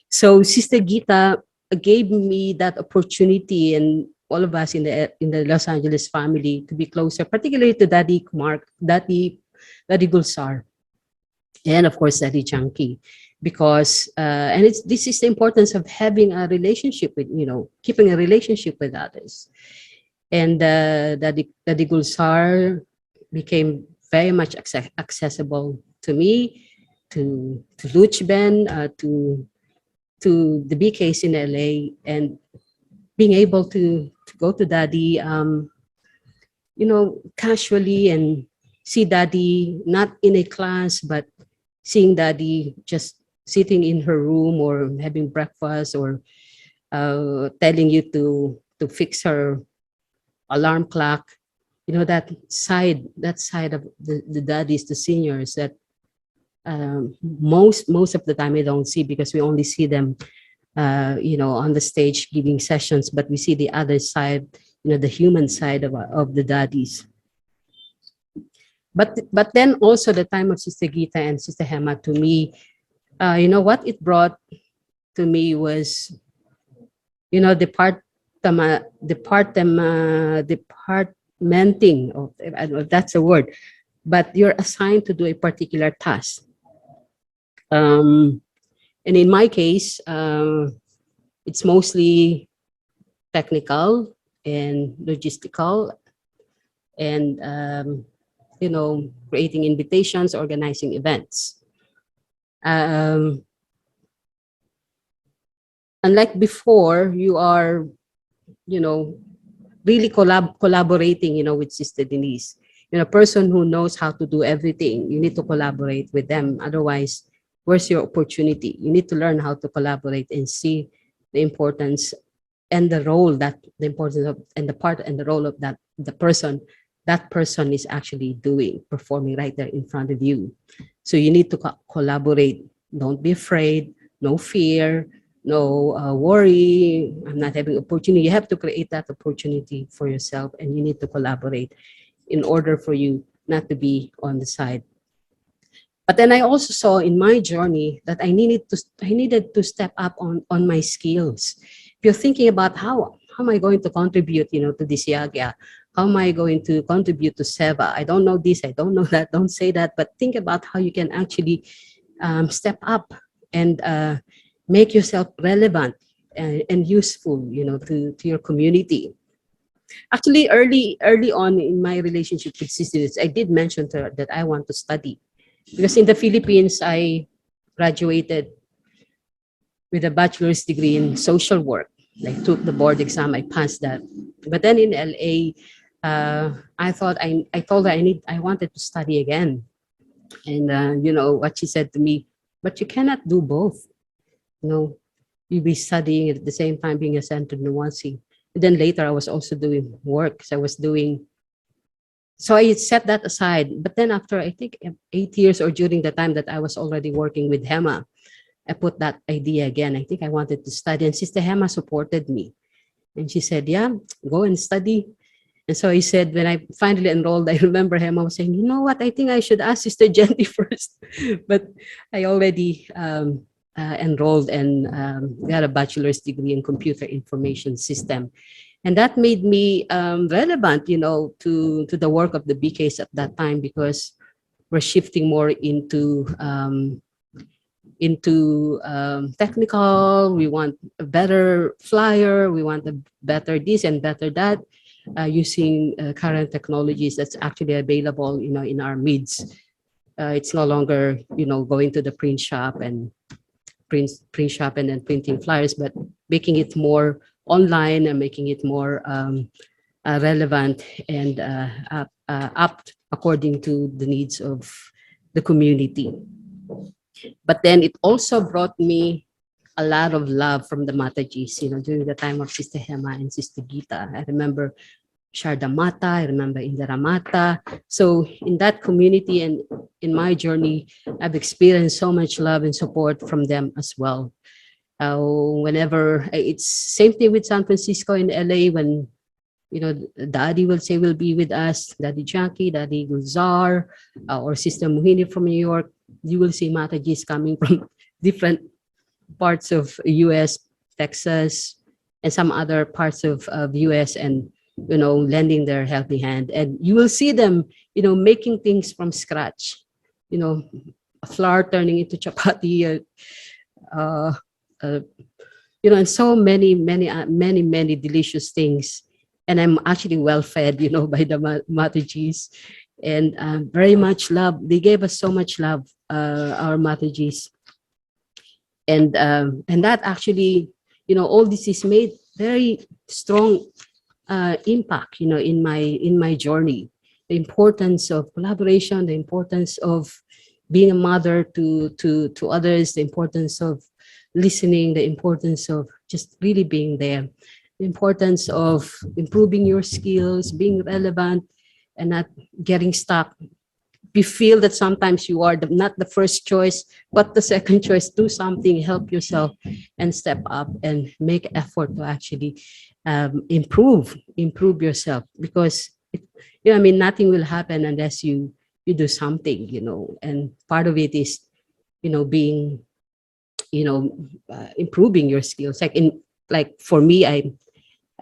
So Sister Gita gave me that opportunity, and all of us in the Los Angeles family, to be closer, particularly to Daddy Gulsar, and of course Daddy Janky. because and it's this is the importance of having a relationship with, keeping a relationship with others. And Daddy Gulsar became very much accessible to me, to Luchben, to the BKs in LA, and being able to go to Daddy, casually, and see Daddy not in a class, but seeing Daddy just sitting in her room or having breakfast, or telling you to fix her alarm clock. That side of the daddies, the seniors, that most of the time we don't see, because we only see them on the stage giving sessions, but we see the other side, the human side of the daddies. But then also the time of Sister Gita and Sister Hema, to me, what it brought to me was, departmenting, of, I don't know if that's a word, but you're assigned to do a particular task. And in my case, it's mostly technical and logistical, and creating invitations, organizing events. Unlike before, you are, really collaborating, with Sister Denise. A person who knows how to do everything, you need to collaborate with them. Otherwise, where's your opportunity? You need to learn how to collaborate and see the importance and the role, that the importance of, and the part and the role of that person is actually doing, performing right there in front of you. So you need to collaborate. Don't be afraid. No fear. No worry. I'm not having opportunity. You have to create that opportunity for yourself, and you need to collaborate in order for you not to be on the side. But then I also saw in my journey that I needed to step up on my skills. If you're thinking about how am I going to contribute, to this yagya? How am I going to contribute to Seva? I don't know this, I don't know that. Don't say that, but think about how you can actually step up and make yourself relevant and useful, to your community. Actually, early on in my relationship with sisters, I did mention to her that I want to study, because in the Philippines, I graduated with a bachelor's degree in social work. I took the board exam, I passed that. But then in LA, I told her I wanted to study again. And what she said to me, but you cannot do both. You'll be studying at the same time being a center nuancy. And then later I was also doing work. So I set that aside. But then after, I think, 8 years, or during the time that I was already working with Hema, I put that idea again. I think I wanted to study, and Sister Hema supported me. And she said, yeah, go and study. And so I said, when I finally enrolled, I remember Hema was saying, you know what, I think I should ask Sister Jenny first. But I already enrolled and got a bachelor's degree in computer information system. And that made me relevant, to the work of the BKs at that time, because we're shifting more into technical. We want a better flyer. We want a better this and better that, using current technologies that's actually available, in our midst. It's no longer, going to the print shop and then printing flyers, but making it more online and making it more relevant and apt according to the needs of the community. But then it also brought me a lot of love from the Matajis, during the time of Sister Hema and Sister Gita. I remember Sharda Mata, I remember Indira Mata. So in that community and in my journey, I've experienced so much love and support from them as well. Whenever, it's same thing with San Francisco in LA, when Daddy will say will be with us, Daddy Jackie, Daddy Gulzar, or Sister Mohini from New York. You will see Matajis coming from different parts of US, Texas, and some other parts of US, and lending their helping hand. And you will see them, making things from scratch, flour turning into chapati, uh, uh, and so many delicious things. And I'm actually well fed, by the Mataji's, and very much love. They gave us so much love, our Mataji's, and that actually, all this is made very strong impact, in my journey. The importance of collaboration, the importance of being a mother to others, the importance of listening, the importance of just really being there, the importance of improving your skills, being relevant, and not getting stuck. You feel that sometimes you are not the first choice, but the second choice. Do something, help yourself, and step up and make effort to actually improve yourself. Because nothing will happen unless you do something. And part of it is being improving your skills. Like for me, I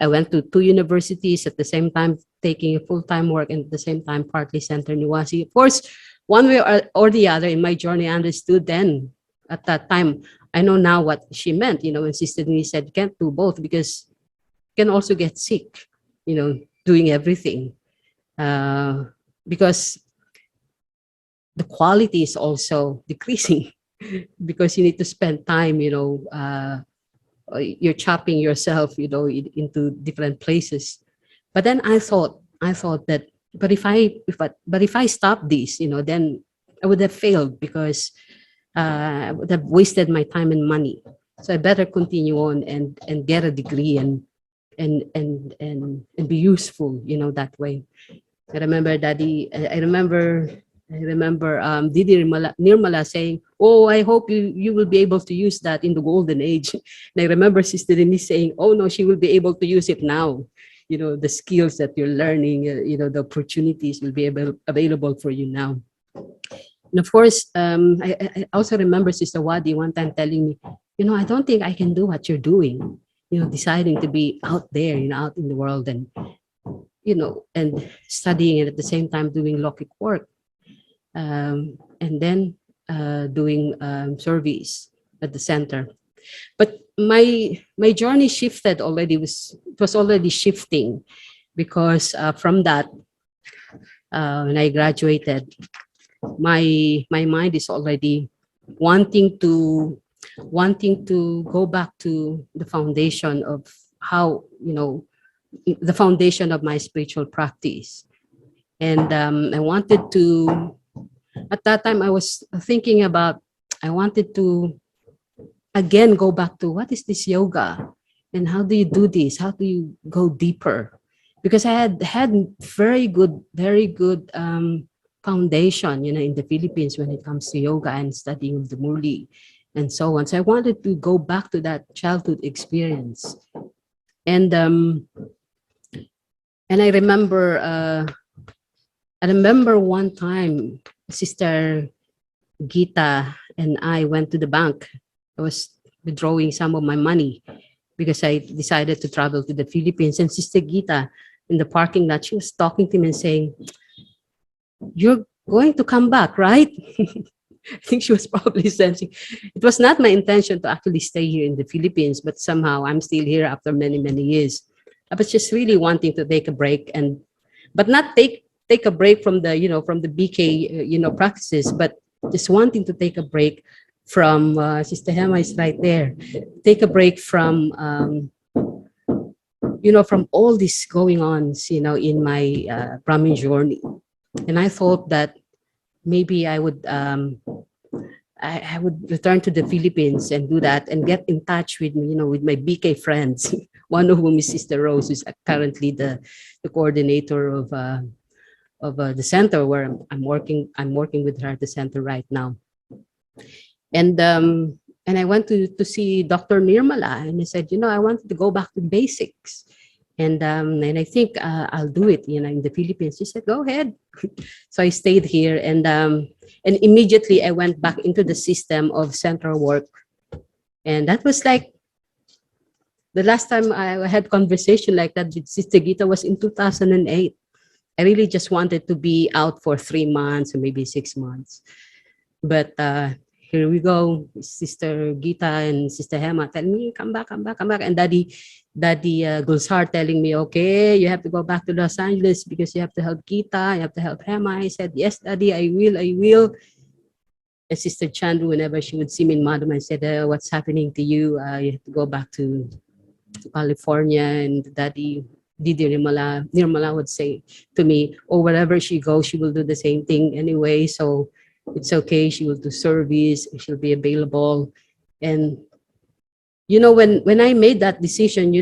went to two universities at the same time, taking a full-time work, and at the same time partly center Niwasi. Of course, one way or the other in my journey, I understood then at that time. I know now what she meant, when Sister Denise said, can't do both because you can also get sick, doing everything. Because the quality is also decreasing because you need to spend time, you're chopping yourself, into different places. But then I thought that, but if I stop this, then I would have failed because I would have wasted my time and money. So I better continue on and get a degree and be useful, that way. I remember Daddy. I remember Didi Nirmala saying, "Oh, I hope you will be able to use that in the golden age." And I remember Sister Denise saying, "Oh no, she will be able to use it now. The skills that you're learning, the opportunities will be available for you now." And of course, I also remember Sister Wadi one time telling me, "I don't think I can do what you're doing. Deciding to be out there, out in the world and studying and at the same time doing logic work." And then doing surveys at the center. But my journey shifted already. It was already shifting because from that, when I graduated, my mind is already wanting to go back to the foundation of how the foundation of my spiritual practice. And I wanted to, at that time, I was thinking about, I wanted to again go back to what is this yoga and how do you do this? How do you go deeper? Because I had very good foundation, in the Philippines when it comes to yoga and studying of the Murli and so on. So I wanted to go back to that childhood experience. And I remember one time Sister Gita and I went to the bank. I was withdrawing some of my money because I decided to travel to the Philippines. And Sister Gita in the parking lot, she was talking to me and saying, "You're going to come back, right?" I think she was probably sensing. It was not my intention to actually stay here in the Philippines, but somehow I'm still here after many years. I was just really wanting to take a break but not take a break from the, from the BK, practices, but just wanting to take a break from, Sister Hema is right there. Take a break from, from all this going on, in my Brahmin journey. And I thought that maybe I would return to the Philippines and do that and get in touch with with my BK friends. One of whom is Sister Rose, who's currently the coordinator of the center where I'm working. I'm working with her at the center right now. And I went to see Dr. Nirmala, and I said, I wanted to go back to basics. And I think I'll do it, in the Philippines. She said, "Go ahead." So I stayed here, and immediately I went back into the system of central work. And that was like the last time I had conversation like that with Sister Gita was in 2008. I really just wanted to be out for 3 months or maybe 6 months. But here we go, Sister Gita and Sister Hema telling me, come back, come back, come back. And Daddy Gulsar telling me, okay, you have to go back to Los Angeles because you have to help Gita, you have to help Hema. I said, yes, Daddy, I will, I will. And Sister Chandru, whenever she would see me in Madam, I said, what's happening to you? You have to go back to California. And Daddy Didi Nirmala would say to me, oh, wherever she goes, she will do the same thing anyway. So it's okay. She will do service. She'll be available. And when I made that decision,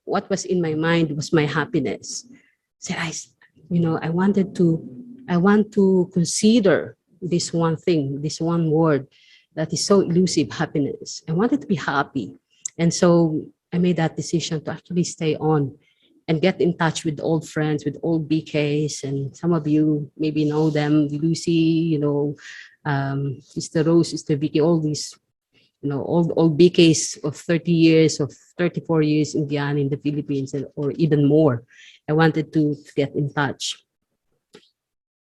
what was in my mind was my happiness. So I want to consider this one thing, this one word that is so elusive, happiness. I wanted to be happy. And so I made that decision to actually stay on and get in touch with old friends, with old BKs. And some of you maybe know them, Lucy, Sister Rose, Sister Vicky, all these, old BKs of 30 years, of 34 years in Guyana, in the Philippines, or even more. I wanted to get in touch.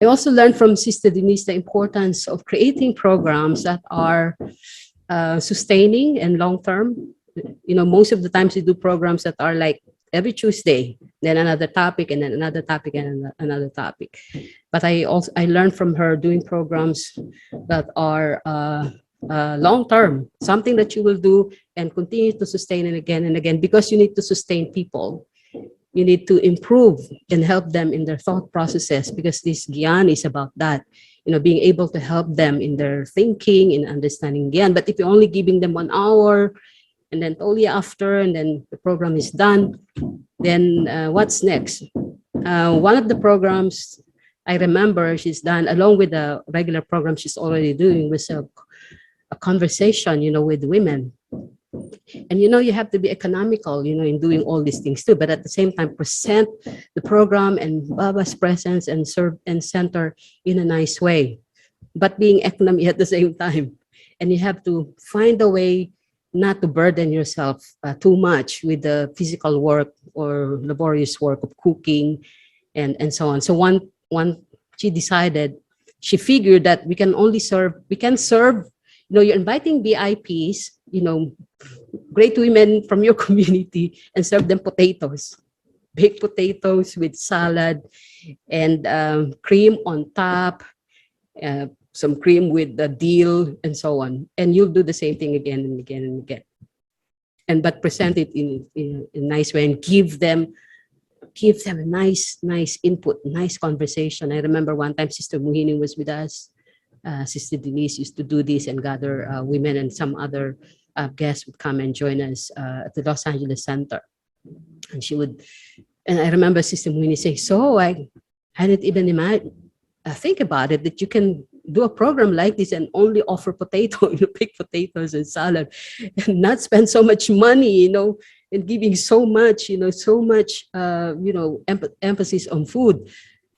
I also learned from Sister Denise the importance of creating programs that are sustaining and long-term. Most of the times we do programs that are like every Tuesday, then another topic, and then another topic, and another topic. But I learned from her doing programs that are long-term, something that you will do and continue to sustain it again and again, because you need to sustain people. You need to improve and help them in their thought processes, because this Gyan is about that, being able to help them in their thinking, in understanding Gyan. But if you're only giving them 1 hour and then totally after, and then the program is done, then what's next? One of the programs I remember she's done, along with the regular program she's already doing, was a conversation, with women. And you have to be economical, in doing all these things too, but at the same time present the program and Baba's presence and serve and center in a nice way, but being economic at the same time. And you have to find a way not to burden yourself too much with the physical work or laborious work of cooking and so on. So one she figured that we can serve, you're inviting VIPs, great women from your community, and serve them potatoes, baked potatoes with salad and cream on top, some cream with the dill and so on. And you'll do the same thing again and again and again. But present it in a nice way and give them a nice input, nice conversation. I remember one time Sister Muhini was with us. Sister Denise used to do this and gather women, and some other guests would come and join us at the Los Angeles Center. And I remember Sister Muhini saying, so I hadn't even think about it, that you can do a program like this and only offer baked potatoes and salad, and not spend so much money, and giving so much, emphasis on food,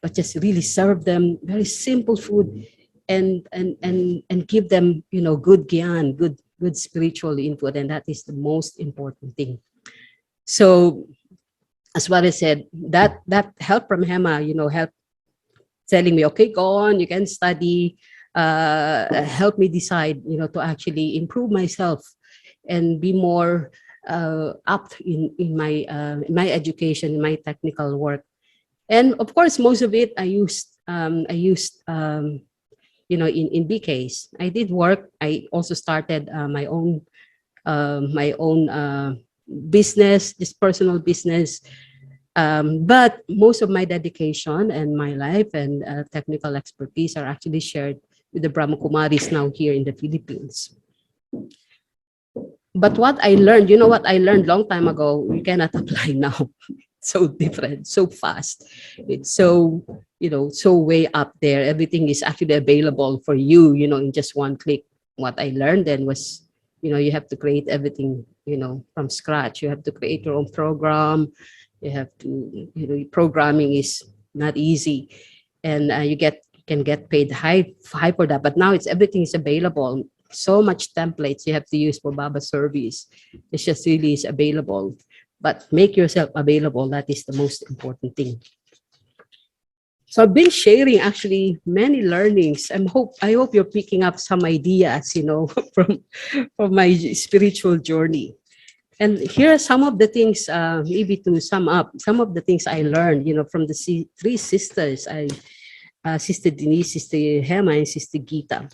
but just really serve them very simple food and give them, good gyan, good spiritual input. And that is the most important thing. So as what I said, that help from Hema, help telling me, okay, go on, you can study, help me decide, to actually improve myself and be more apt in my education, in my technical work. And of course, most of it I used in BKs. I did work. I also started my own business, just personal business. But most of my dedication and my life and technical expertise are actually shared with the Brahma Kumaris now here in the Philippines. But what I learned, what I learned long time ago, we cannot apply now. So different, so fast. It's so, so way up there. Everything is actually available for you, in just one click. What I learned then was, you have to create everything, from scratch. You have to create your own program. You have to, programming is not easy. And you can get paid high for that. But now everything is available. So much templates you have to use for Baba service. It's just really is available. But make yourself available. That is the most important thing. So I've been sharing actually many learnings. I hope you're picking up some ideas, from my spiritual journey. And here are some of the things, maybe to sum up, some of the things I learned, from the three sisters, Sister Denise, Sister Hema, and Sister Gita.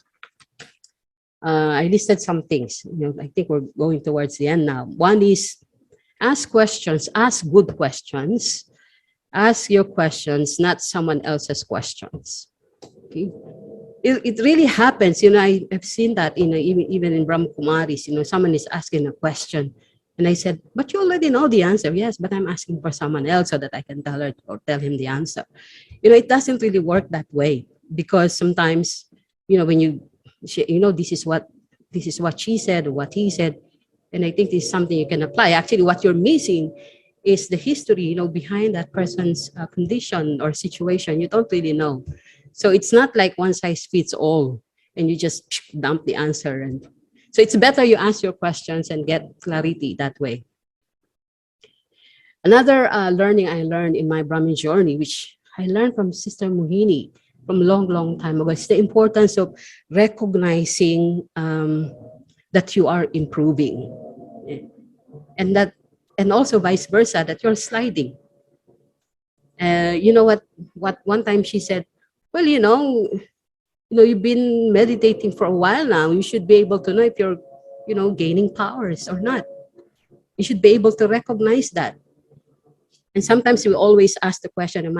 I listed some things. I think we're going towards the end now. One is ask questions, ask good questions. Ask your questions, not someone else's questions. Okay. It really happens. I've seen that even in Brahma Kumaris, someone is asking a question. And I said, but you already know the answer. Yes, but I'm asking for someone else so that I can tell her or tell him the answer. It doesn't really work that way, because sometimes, when this is what she said or what he said. And I think this is something you can apply. Actually, what you're missing is the history, behind that person's condition or situation. You don't really know. So it's not like one size fits all and you just dump the answer. And so it's better you ask your questions and get clarity that way. Another learning I learned in my Brahmin journey, which I learned from Sister Mohini from a long, long time ago, is the importance of recognizing that you are improving, and also vice versa, that you're sliding. What one time she said, well, you've been meditating for a while now. You should be able to know if you're, gaining powers or not. You should be able to recognize that. And sometimes we always ask the question,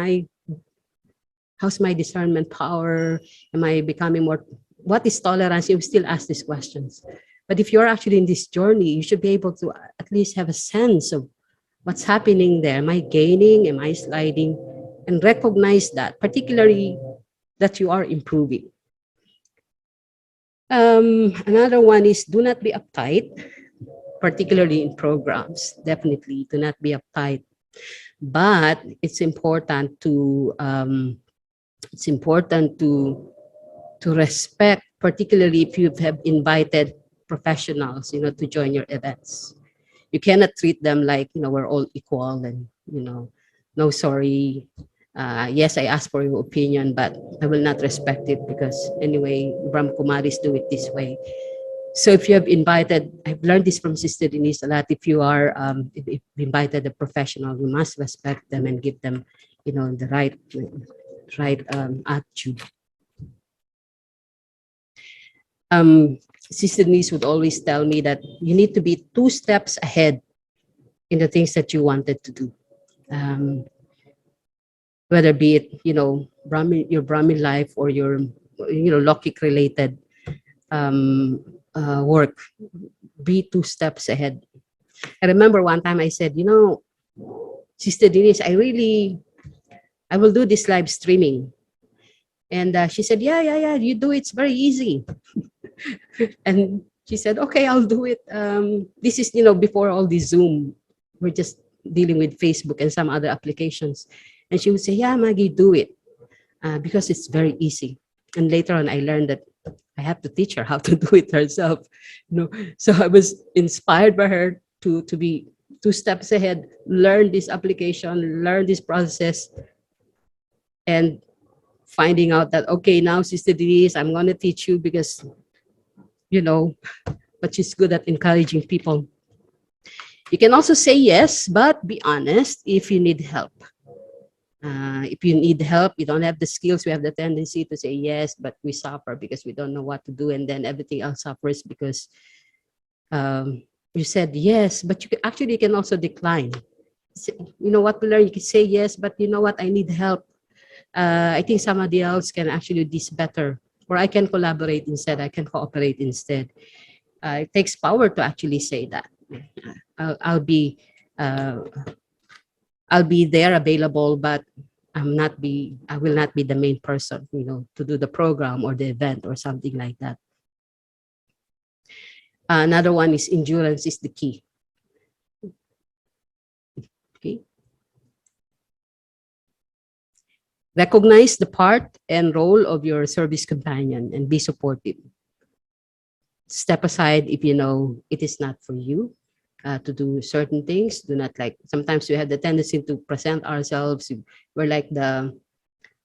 how's my discernment power? Am I becoming more, what is tolerance? You still ask these questions. But if you're actually in this journey, you should be able to at least have a sense of what's happening there. Am I gaining? Am I sliding? And recognize that, particularly that you are improving. Another one is do not be uptight, particularly in programs. Definitely do not be uptight. But it's important to respect, particularly if you have invited professionals, to join your events. You cannot treat them like, we're all equal and, no, sorry. Yes, I asked for your opinion, but I will not respect it because anyway, Brahma Kumaris do it this way. So if you have invited, I've learned this from Sister Denise a lot. If you are, if you invited a professional, you must respect them and give them, the right attitude. Sister Denise would always tell me that you need to be 2 steps ahead in the things that you wanted to do. Whether be it, your Brahmin life or your, Lokik related work, be 2 steps ahead. I remember one time I said, Sister Denise, I will do this live streaming. And she said, yeah, you do it. It's very easy. And she said, okay, I'll do it. This is, before all the Zoom, we're just dealing with Facebook and some other applications. And she would say, yeah, Maggie, do it. Because it's very easy. And later on, I learned that I have to teach her how to do it herself. So I was inspired by her to be 2 steps ahead, learn this application, learn this process, and finding out that, okay, now Sister Denise, I'm going to teach you because, but she's good at encouraging people. You can also say yes, but be honest if you need help. If you need help, you don't have the skills, we have the tendency to say yes, but we suffer because we don't know what to do, and then everything else suffers because you said yes, but you can also decline. What we learn, you can say yes, but you know what, I need help. I think somebody else can actually do this better, or I can collaborate instead, I can cooperate instead. It takes power to actually say that. I'll be there available, but I will not be the main person, to do the program or the event or something like that. Another one is endurance is the key. Okay. Recognize the part and role of your service companion and be supportive. Step aside if you know it is not for you to do certain things. Do not, like, sometimes we have the tendency to present ourselves. We're like the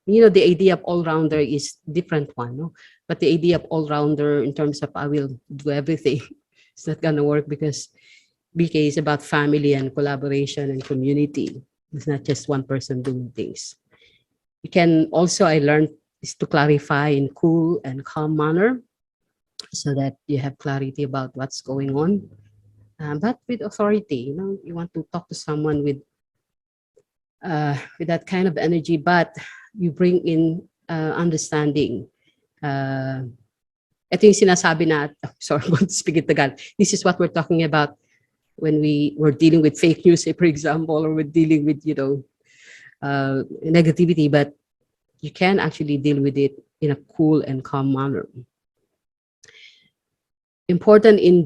The idea of all-rounder is different one, no? But the idea of all-rounder in terms of I will do everything, it's not gonna work because BK is about family and collaboration and community. It's not just one person doing things. You can also, I learned, is to clarify in cool and calm manner so that you have clarity about what's going on. But with authority, you want to talk to someone with that kind of energy, but you bring in understanding. Ito yung sinasabi na, sorry, I'm going to speak in Tagalog. This is what we're talking about when we were dealing with fake news, say, for example, or we're dealing with, negativity, but you can actually deal with it in a cool and calm manner. Important in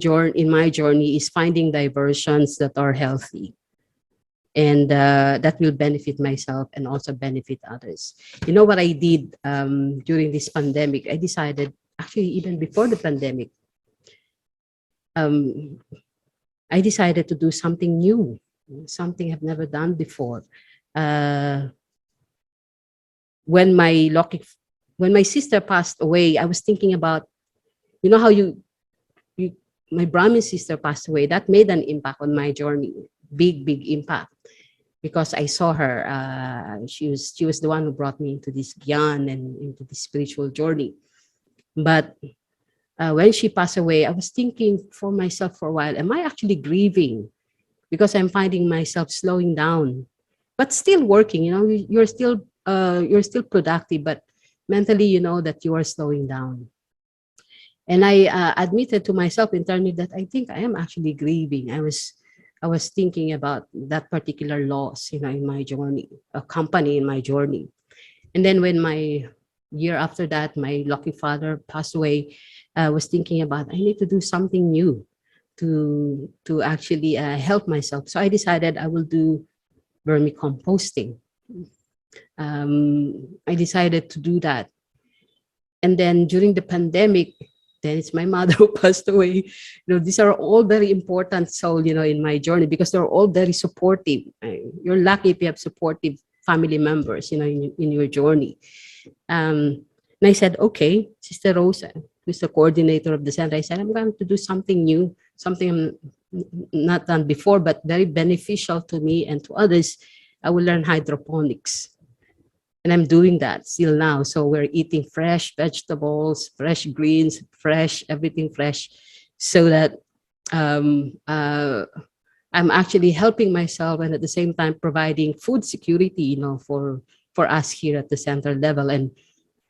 my journey is finding diversions that are healthy and that will benefit myself and also benefit others. You know what I did during this pandemic? I decided, actually even before the pandemic, I decided to do something new, something I've never done before. When my sister passed away, I was thinking about, how my Brahmin sister passed away. That made an impact on my journey, big impact, because I saw her. She was the one who brought me into this gyan and into this spiritual journey. But when she passed away, I was thinking for myself for a while, am I actually grieving? Because I'm finding myself slowing down, but still working. You're still productive, but mentally, you know that you are slowing down. And I admitted to myself internally that I think I am actually grieving. I was thinking about that particular loss, in my journey, a company in my journey. And then when my year after that, my lucky father passed away, I was thinking about I need to do something new to actually help myself. So I decided I will do vermicomposting. I decided to do that. And then during the pandemic, then it's my mother who passed away. These are all very important soul, in my journey because they're all very supportive. You're lucky if you have supportive family members, in your journey. And I said, okay, Sister Rosa, who's the coordinator of the center, I said, I'm going to do something new, something I'm not done before, but very beneficial to me and to others. I will learn hydroponics. And I'm doing that still now. So we're eating fresh vegetables, fresh greens, fresh, everything fresh, so that I'm actually helping myself and at the same time providing food security, for us here at the center level. And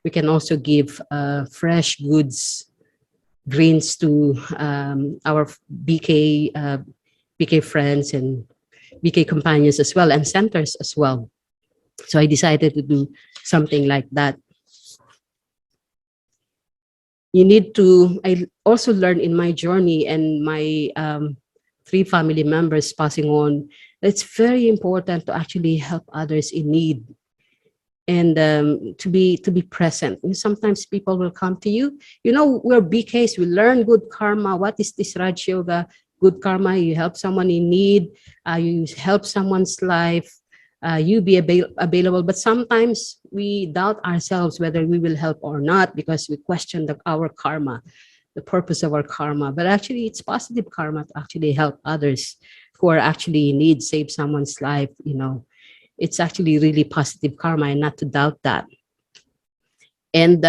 we can also give fresh goods, greens to our BK friends and BK companions as well, and centers as well. So I decided to do something like that. I also learned in my journey and my 3 family members passing on, it's very important to actually help others in need and to be present. And sometimes people will come to you. We're BKs, we learn good karma. What is this Raj Yoga? Good karma, you help someone in need, you help someone's life. You be available, but sometimes we doubt ourselves whether we will help or not because we question our karma, the purpose of our karma. But actually, it's positive karma to actually help others who are actually in need, save someone's life. It's actually really positive karma, and not to doubt that. And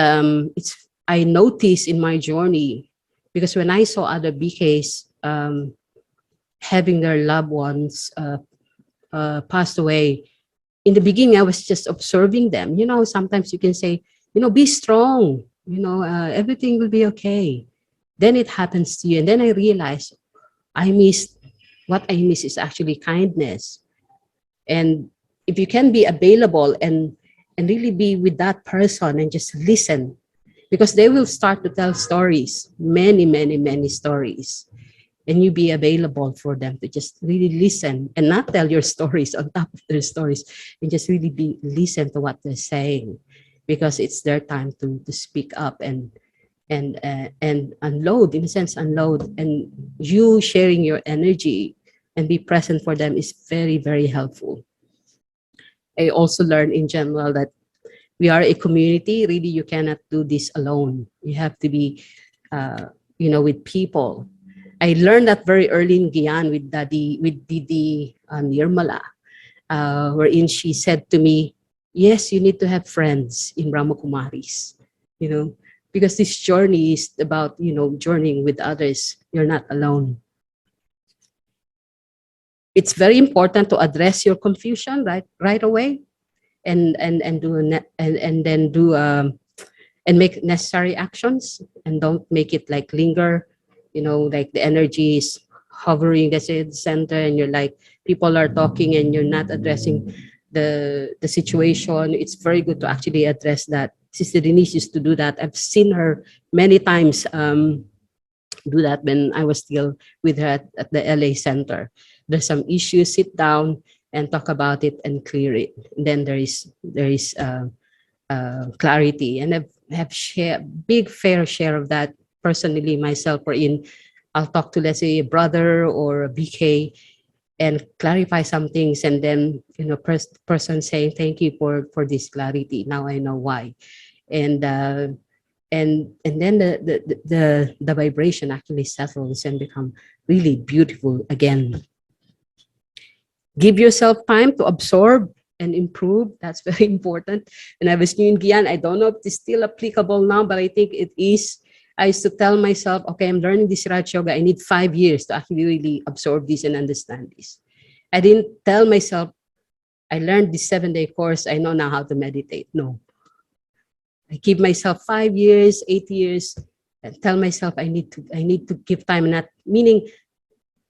I noticed in my journey because when I saw other BKs having their loved ones passed away. In the beginning, I was just observing them. Sometimes you can say, be strong, everything will be okay. Then it happens to you. And then I realized what I miss is actually kindness. And if you can be available and really be with that person and just listen, because they will start to tell stories, many, many, many stories. And you be available for them to just really listen and not tell your stories on top of their stories, and just really listen to what they're saying, because it's their time to speak up and unload, in a sense, unload. And you sharing your energy and be present for them is very, very helpful. I also learned in general that we are a community. Really, you cannot do this alone. You have to be, with people. I learned that very early in Guyana with Didi Nirmala, wherein she said to me, yes, you need to have friends in Brahma Kumaris, because this journey is about, journeying with others. You're not alone. It's very important to address your confusion right away, and then do and make necessary actions, and don't make it like linger, like the energy is hovering at the center, and you're like, people are talking and you're not addressing the situation. It's very good to actually address that. Sister Denise used to do that. I've seen her many times do that when I was still with her at the LA Center. There's some issues, sit down and talk about it and clear it. And then there is clarity, and have shared big fair share of that personally myself, or in I'll talk to, let's say, a brother or a BK and clarify some things, and then person saying thank you for this clarity, now I know why. And then the vibration actually settles and become really beautiful again. Give yourself time to absorb and improve. That's very important. And I was new in Guyana. I don't know if it's still applicable now, but I think it is. I used to tell myself, okay, I'm learning this Raj Yoga. I need 5 years to actually really absorb this and understand this. I didn't tell myself, I learned this 7-day course, I know now how to meditate. No. I give myself 5 years, 8 years, and tell myself I need to give time, not meaning,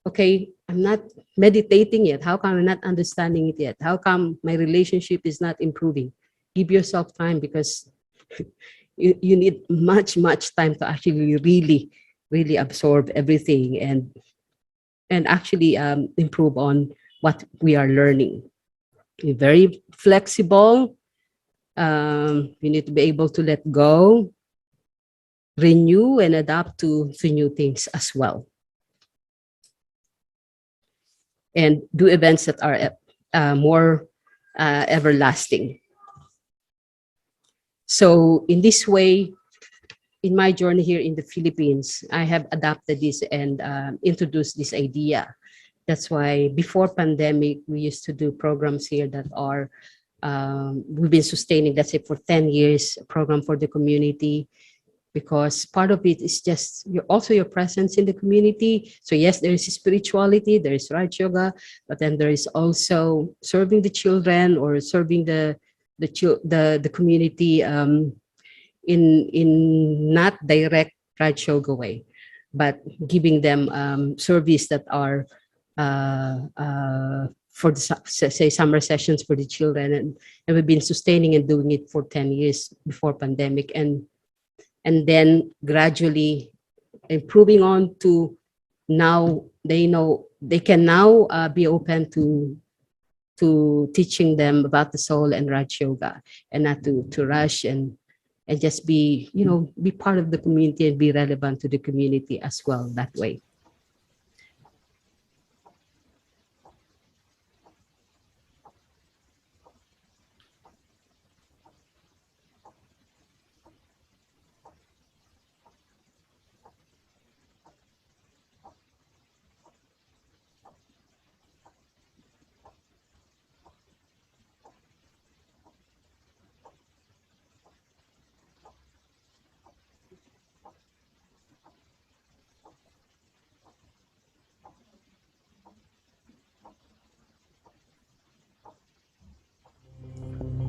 okay, I'm not meditating yet. How come I'm not understanding it yet? How come my relationship is not improving? Give yourself time, because you need much time to actually really absorb everything and actually improve on what we are learning. You're very flexible. You need to be able to let go, renew, and adapt to new things as well. And do events that are more everlasting. So in this way, in my journey here in the Philippines, I have adapted this and introduced this idea. That's why before pandemic, we used to do programs here that are, we've been sustaining, let's say, for 10 years, a program for the community, because part of it is just your presence in the community. So yes, there is spirituality, there is Raj Yoga, but then there is also serving the children or serving the community in not direct Raj Yoga way, but giving them service that are for the say summer sessions for the children, and we've been sustaining and doing it for 10 years before pandemic, and then gradually improving on to now. They know they can now be open to teaching them about the soul and Raj Yoga, and not to rush and just be be part of the community and be relevant to the community as well that way.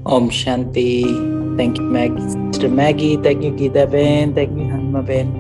Om Shanti. Thank you, Maggie. Sister Maggie. Thank you, Gita Ben. Thank you, Hema Ben.